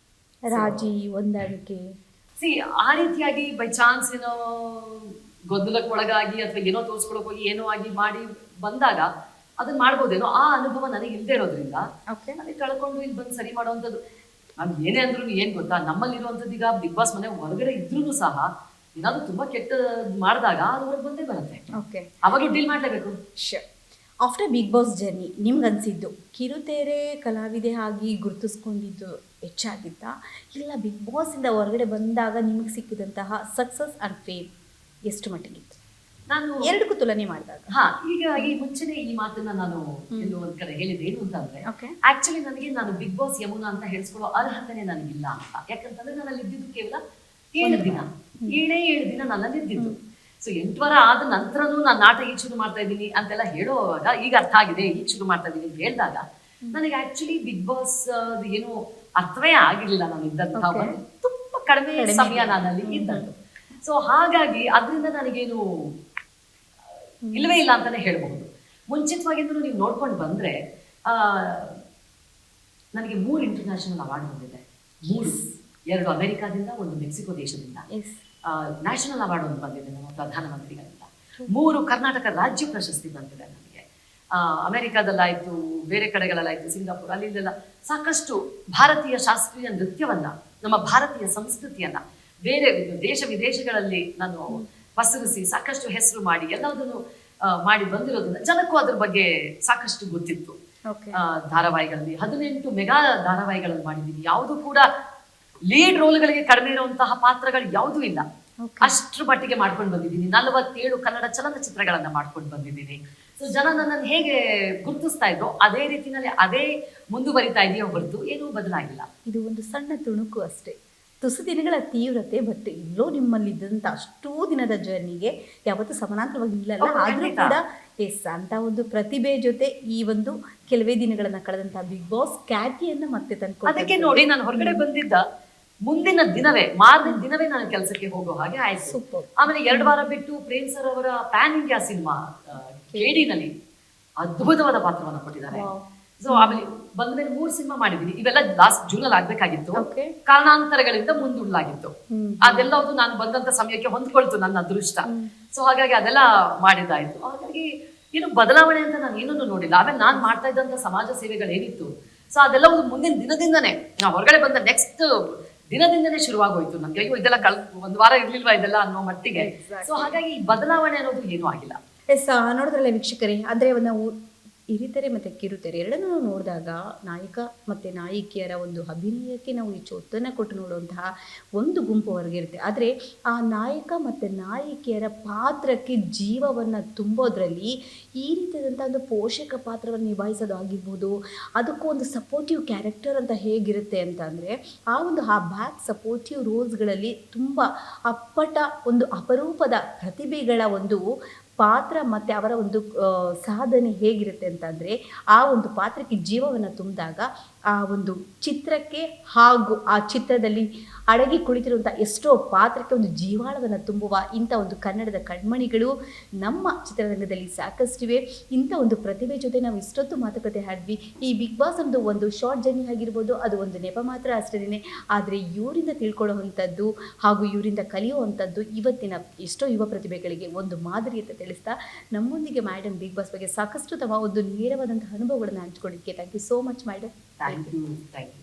ರಾಜಿ ಹೊಂದಾಣಿಕೆ ಆ ರೀತಿಯಾಗಿ ಬೈ ಚಾನ್ಸ್ ಏನೋ ಗೊಂದಲಕ್ಕೊಳಗಾಗಿ ಅಥವಾ ಏನೋ ತೋರಿಸ್ಕೊಳಕ್ ಹೋಗಿ ಏನೋ ಆಗಿ ಮಾಡಿ ಬಂದಾಗ ಅದನ್ನ ಮಾಡ್ಬೋದೇನೋ. ಆ ಅನುಭವ ನನಗೆ ಇಲ್ಲದೆ ಇರೋದ್ರಿಂದ ನನಗೆ ಕಳ್ಕೊಂಡು ಇಲ್ಲಿ ಬಂದು ಸರಿ ಮಾಡುವಂಥದ್ದು. ನಾನು ಏನೇ ಅಂದ್ರೂ ಏನ್ ಗೊತ್ತಾ, ನಮ್ಮಲ್ಲಿ ಇರುವಂಥದ್ದು ಈಗ ಬಿಗ್ ಬಾಸ್ ಮನೆ ಹೊರಗಡೆ ಇದ್ರೂ ಸಹ ಏನಾದ್ರು ತುಂಬಾ ಕೆಟ್ಟ ಮಾಡಿದಾಗ ಅದು ಹೊರಗೆ ಬಂದೇ ಬರುತ್ತೆ, ಅವಾಗಲೂ ಡೀಲ್ ಮಾಡ್ಲೇಬೇಕು. ಆಫ್ಟರ್ ಬಿಗ್ ಬಾಸ್ ಜರ್ನಿ ನಿಮ್ಗನ್ಸಿದ್ದು ಕಿರುತೆರೆ ಕಲಾವಿದೆ ಆಗಿ ಗುರುತಿಸ್ಕೊಂಡಿದ್ದು ಹೆಚ್ಚಾಗಿತ್ತ, ಇಲ್ಲ ಬಿಗ್ ಬಾಸ್ ಇಂದ ಹೊರಗಡೆ ಬಂದಾಗ ನಿಮಗೆ ಸಿಕ್ಕಿದಂತಹ ಸಕ್ಸಸ್ ಅಂಡ್ ಫೇಮ್ ಎಷ್ಟು ಮಟ್ಟಿಗಿತ್ತು? ನಾನು ಎರಡಕ್ಕೂ ತುಲನೆ ಮಾಡಿದಾಗ ಈಗ ಈ ಮುಂಚೆನೆ ಈ ಮಾತನ್ನ ನಾನು ಎಲ್ಲೋ ಒಂದ್ ಕಡೆ ಹೇಳಿದೆ. ಏನು ಅಂತಂದ್ರೆ, ಆಕ್ಚುಲಿ ನಾನು ಬಿಗ್ ಬಾಸ್ ಯಮುನಾ ಅಂತ ಹೇಳಿಸ್ಕೊಳ್ಳೋ ಅರ್ಹತೆನೆ ನನಗಿಲ್ಲ ಅಂತ. ಯಾಕಂತಂದ್ರೆ ನಾನು ಅಲ್ಲಿ ಇದ್ದಿದ್ದು ಕೇವಲ 7 ದಿನ, 7 ದಿನ ನನ್ನಲ್ಲಿ ಇದ್ದಿದ್ದು. ಸೊ 8 ವಾರ ಆದ ನಂತರನೂ ನಾನು ನಾಟಕ ಈಗ ಶುರು ಮಾಡ್ತಾ ಇದ್ದೀನಿ ಅಂತೆಲ್ಲ ಹೇಳುವಾಗ ಈಗ ಅರ್ಥ ಆಗಿದೆ, ಈಗ ಶುರು ಮಾಡ್ತಾ ಇದ್ದೀನಿ ಅಂತ ಹೇಳಿದಾಗ ನನಗೆ ಆಕ್ಚುಲಿ ಬಿಗ್ ಬಾಸ್ ಏನು ಅರ್ಥವೇ ಆಗಿರ್ಲಿಲ್ಲ. ನಾನು ಇದ್ದಂತ ತುಂಬಾ ಕಡಿಮೆ ಸಮಯ ನಾನಲ್ಲಿ ಇದ್ದದ್ದು. ಸೊ ಹಾಗಾಗಿ ಅದರಿಂದ ನನಗೇನು ಇಲ್ಲವೇ ಇಲ್ಲ ಅಂತಾನೆ ಹೇಳ್ಬಹುದು. ಮುಂಚಿತವಾಗಿಂದಲೂ ನೀವು ನೋಡ್ಕೊಂಡು ಬಂದ್ರೆ ನನಗೆ 3 ಇಂಟರ್ನ್ಯಾಷನಲ್ ಅವಾರ್ಡ್ ಬಂದಿದೆ. 2 ಅಮೆರಿಕಾದಿಂದ, 1 ಮೆಕ್ಸಿಕೋ ದೇಶದಿಂದ. ನ್ಯಾಷನಲ್ ಅವಾರ್ಡ್ ಒಂದು ಬಂದಿದೆ ನಮ್ಮ ಪ್ರಧಾನಮಂತ್ರಿಗಳಿಂದ. 3 ಕರ್ನಾಟಕ ರಾಜ್ಯ ಪ್ರಶಸ್ತಿ ಬಂದಿದೆ ನನಗೆ. ಅಮೆರಿಕಾದಲ್ಲಾಯ್ತು, ಬೇರೆ ಕಡೆಗಳಲ್ಲಾಯ್ತು, ಸಿಂಗಾಪುರ್, ಅಲ್ಲಿಂದೆಲ್ಲ ಸಾಕಷ್ಟು ಭಾರತೀಯ ಶಾಸ್ತ್ರೀಯ ನೃತ್ಯವನ್ನ, ನಮ್ಮ ಭಾರತೀಯ ಸಂಸ್ಕೃತಿಯನ್ನ ಬೇರೆ ದೇಶ ವಿದೇಶಗಳಲ್ಲಿ ನಾನು ಪಸರಿಸಿ ಸಾಕಷ್ಟು ಹೆಸರು ಮಾಡಿ ಎಲ್ಲದನ್ನು ಮಾಡಿ ಬಂದಿರೋದ್ರಿಂದ ಜನಕ್ಕೂ ಅದ್ರ ಬಗ್ಗೆ ಸಾಕಷ್ಟು ಗೊತ್ತಿತ್ತು. ಧಾರಾವಾಹಿಗಳಲ್ಲಿ 18 ಮೆಗಾ ಧಾರಾವಾಹಿಗಳನ್ನು ಮಾಡಿದ್ದೀನಿ. ಯಾವುದು ಕೂಡ ಲೀಡ್ ರೋಲ್ಗಳಿಗೆ ಕಡಿಮೆ ಇರುವಂತಹ ಪಾತ್ರಗಳು ಯಾವುದೂ ಇಲ್ಲ. ಅಷ್ಟ್ರ ಮಟ್ಟಿಗೆ ಮಾಡ್ಕೊಂಡು ಬಂದಿದ್ದೀನಿ. 47 ಕನ್ನಡ ಚಲನಚಿತ್ರಗಳನ್ನ ಮಾಡ್ಕೊಂಡು ಬಂದಿದ್ದೀನಿ. ಸೊ ಜನ ನನ್ನನ್ನು ಹೇಗೆ ಗುರುತಿಸ್ತಾ ಇದ್ರು ಅದೇ ರೀತಿನಲ್ಲಿ ಅದೇ ಮುಂದುವರಿತಾ ಇದೆಯೋ ಹೊರತು ಏನೂ ಬದಲಾಗಿಲ್ಲ. ಇದು ಒಂದು ಸಣ್ಣ ತುಣುಕು ಅಷ್ಟೇ. ತುಸು ದಿನಗಳ ತೀವ್ರತೆ ಬಟ್ ಎಲ್ಲೋ ನಿಮ್ಮಲ್ಲಿದ್ದಂಥ ಅಷ್ಟೂ ದಿನದ ಜರ್ನಿಗೆ ಯಾವತ್ತೂ ಸಮಾನಾಂತರವಾಗಿ ನಿಲ್ಲಲ್ಲ. ಹೌದು, ಆದರೂ ಖಂಡಿತ. ಕೂಡ ಎಸ್ ಅಂತ ಒಂದು ಪ್ರತಿಭೆ ಜೊತೆ ಈ ಒಂದು ಕೆಲವೇ ದಿನಗಳನ್ನ ಕಳೆದಂಥ ಬಿಗ್ ಬಾಸ್ ಖ್ಯಾತಿಯನ್ನ ಮತ್ತೆ ಅದಕ್ಕೆ ತಂದ್ಕೊಂಡು ನೋಡಿ ನಾನು ಹೊರಗಡೆ ಬಂದಿದ್ದ ಮುಂದಿನ ದಿನವೇ ಮಾರನೇ ದಿನವೇ ನಾನು ಕೆಲಸಕ್ಕೆ ಹೋಗೋ ಹಾಗೆ ಆಯ್ತು. ಸೂಪರ್. ಆಮೇಲೆ 2 ವಾರ ಬಿಟ್ಟು ಪ್ರೇಮ್ ಸರ್ ಅವರ ಪ್ಯಾನ್ ಇಂಡಿಯಾ ಸಿನಿಮಾ ಕೇಡಿನಲ್ಲಿ ಅದ್ಭುತವಾದ ಪಾತ್ರವನ್ನ ಕೊಟ್ಟಿದ್ದಾರೆ. Wow. ಸೊ ಆಮೇಲೆ ಬಂದ ಮೇಲೆ 3 ಸಿನಿಮಾ ಮಾಡಿದೀನಿ. ಇವೆಲ್ಲ ಲಾಸ್ಟ್ ಜೂನ್ ಅಲ್ಲಿ ಆಗ್ಬೇಕಾಗಿತ್ತು, Okay. ಕಾರಣಾಂತರಗಳಿಂದ ಮುಂದೂಡಲಾಗಿತ್ತು. ಹ್ಮ್. ಅದೆಲ್ಲವುದು ನಾನು ಬಂದಂತ ಸಮಯಕ್ಕೆ ಹೊಂದ್ಕೊಳ್ತು ನನ್ನ ಅದೃಷ್ಟ. ಸೊ ಹಾಗಾಗಿ ಅದೆಲ್ಲ ಮಾಡಿದ್ದಾಯ್ತು. ಹಾಗಾಗಿ ಏನು ಬದಲಾವಣೆ ಅಂತ ನಾನು ಏನನ್ನು ನೋಡಿಲ್ಲ. ಆಮೇಲೆ ನಾನು ಮಾಡ್ತಾ ಇದ್ದಂತ ಸಮಾಜ ಸೇವೆಗಳೇನಿತ್ತು ಸೊ ಅದೆಲ್ಲ ಒಂದು ಮುಂದಿನ ದಿನದಿಂದನೇ ನಾವು ಹೊರಗಡೆ ಬಂದ ನೆಕ್ಸ್ಟ್ ದಿನದಿಂದನೇ ಶುರುವಾಗೋಯ್ತು ನನ್ಗೆ. ಅಯ್ಯೋ ಇದೆಲ್ಲ ಒಂದ್ ವಾರ ಇರ್ಲಿಲ್ವಾ ಇದೆಲ್ಲ ಅನ್ನೋ ಮಟ್ಟಿಗೆ. ಸೊ ಹಾಗಾಗಿ ಈ ಬದಲಾವಣೆ ಅನ್ನೋದು ಏನೂ ಆಗಿಲ್ಲ. ಎಸ್ ನೋಡಿದ್ರಲ್ಲ ವೀಕ್ಷಕರೇ, ಅಂದರೆ ನಾವು ಹಿರಿತೆರೆ ಮತ್ತು ಕಿರುತೆರೆ ಎರಡನ್ನೂ ನೋಡಿದಾಗ ನಾಯಕ ಮತ್ತು ನಾಯಕಿಯರ ಒಂದು ಅಭಿನಯಕ್ಕೆ ನಾವು ಹೆಚ್ಚು ಒತ್ತನ್ನು ಕೊಟ್ಟು ನೋಡುವಂತಹ ಒಂದು ಗುಂಪು ಹೊರಗಿರುತ್ತೆ. ಆದರೆ ಆ ನಾಯಕ ಮತ್ತು ನಾಯಕಿಯರ ಪಾತ್ರಕ್ಕೆ ಜೀವವನ್ನು ತುಂಬೋದ್ರಲ್ಲಿ ಈ ರೀತಿಯಾದಂಥ ಒಂದು ಪೋಷಕ ಪಾತ್ರವನ್ನು ನಿಭಾಯಿಸೋದು ಆಗಿರ್ಬೋದು, ಅದಕ್ಕೂ ಒಂದು ಸಪೋರ್ಟಿವ್ ಕ್ಯಾರೆಕ್ಟರ್ ಅಂತ ಹೇಗಿರುತ್ತೆ ಅಂತ ಅಂದರೆ ಆ ಬ್ಯಾಕ್ ಸಪೋರ್ಟಿವ್ ರೋಲ್ಸ್ಗಳಲ್ಲಿ ತುಂಬ ಅಪ್ಪಟ ಒಂದು ಅಪರೂಪದ ಪ್ರತಿಭೆಗಳ ಒಂದು ಪಾತ್ರ ಮತ್ತು ಅವರ ಒಂದು ಸಾಧನೆ ಹೇಗಿರುತ್ತೆ ಅಂತಂದರೆ ಆ ಒಂದು ಪಾತ್ರಕ್ಕೆ ಜೀವವನ್ನು ತುಂಬಿದಾಗ ಆ ಒಂದು ಚಿತ್ರಕ್ಕೆ ಹಾಗೂ ಆ ಚಿತ್ರದಲ್ಲಿ ಅಡಗಿ ಕುಳಿತಿರುವಂಥ ಎಷ್ಟೋ ಪಾತ್ರಕ್ಕೆ ಒಂದು ಜೀವಾಳವನ್ನು ತುಂಬುವ ಇಂಥ ಒಂದು ಕನ್ನಡದ ಕಣ್ಮಣಿಗಳು ನಮ್ಮ ಚಿತ್ರರಂಗದಲ್ಲಿ ಸಾಕಷ್ಟಿವೆ. ಇಂಥ ಒಂದು ಪ್ರತಿಭೆ ಜೊತೆ ನಾವು ಇಷ್ಟೊತ್ತು ಮಾತುಕತೆ ಆಡಿದ್ವಿ. ಈ ಬಿಗ್ ಬಾಸ್ ಅನ್ನೋದು ಒಂದು ಶಾರ್ಟ್ ಜರ್ನಿ ಆಗಿರ್ಬೋದು, ಅದು ಒಂದು ನೆಪ ಮಾತ್ರ ಅಷ್ಟೇ. ಆದರೆ ಇವರಿಂದ ತಿಳ್ಕೊಳ್ಳೋವಂಥದ್ದು ಹಾಗೂ ಇವರಿಂದ ಕಲಿಯುವಂಥದ್ದು ಇವತ್ತಿನ ಎಷ್ಟೋ ಯುವ ಪ್ರತಿಭೆಗಳಿಗೆ ಒಂದು ಮಾದರಿಯಂತ ತಿಳಿಸ್ತಾ ನಮ್ಮೊಂದಿಗೆ ಮೇಡಮ್ ಬಿಗ್ ಬಾಸ್ ಬಗ್ಗೆ ಸಾಕಷ್ಟು ತಮ್ಮ ಒಂದು ನೇರವಾದಂಥ ಅನುಭವಗಳನ್ನು ಹಂಚ್ಕೊಂಡಿದ್ದಕ್ಕೆ thank you so much madam. Thank you.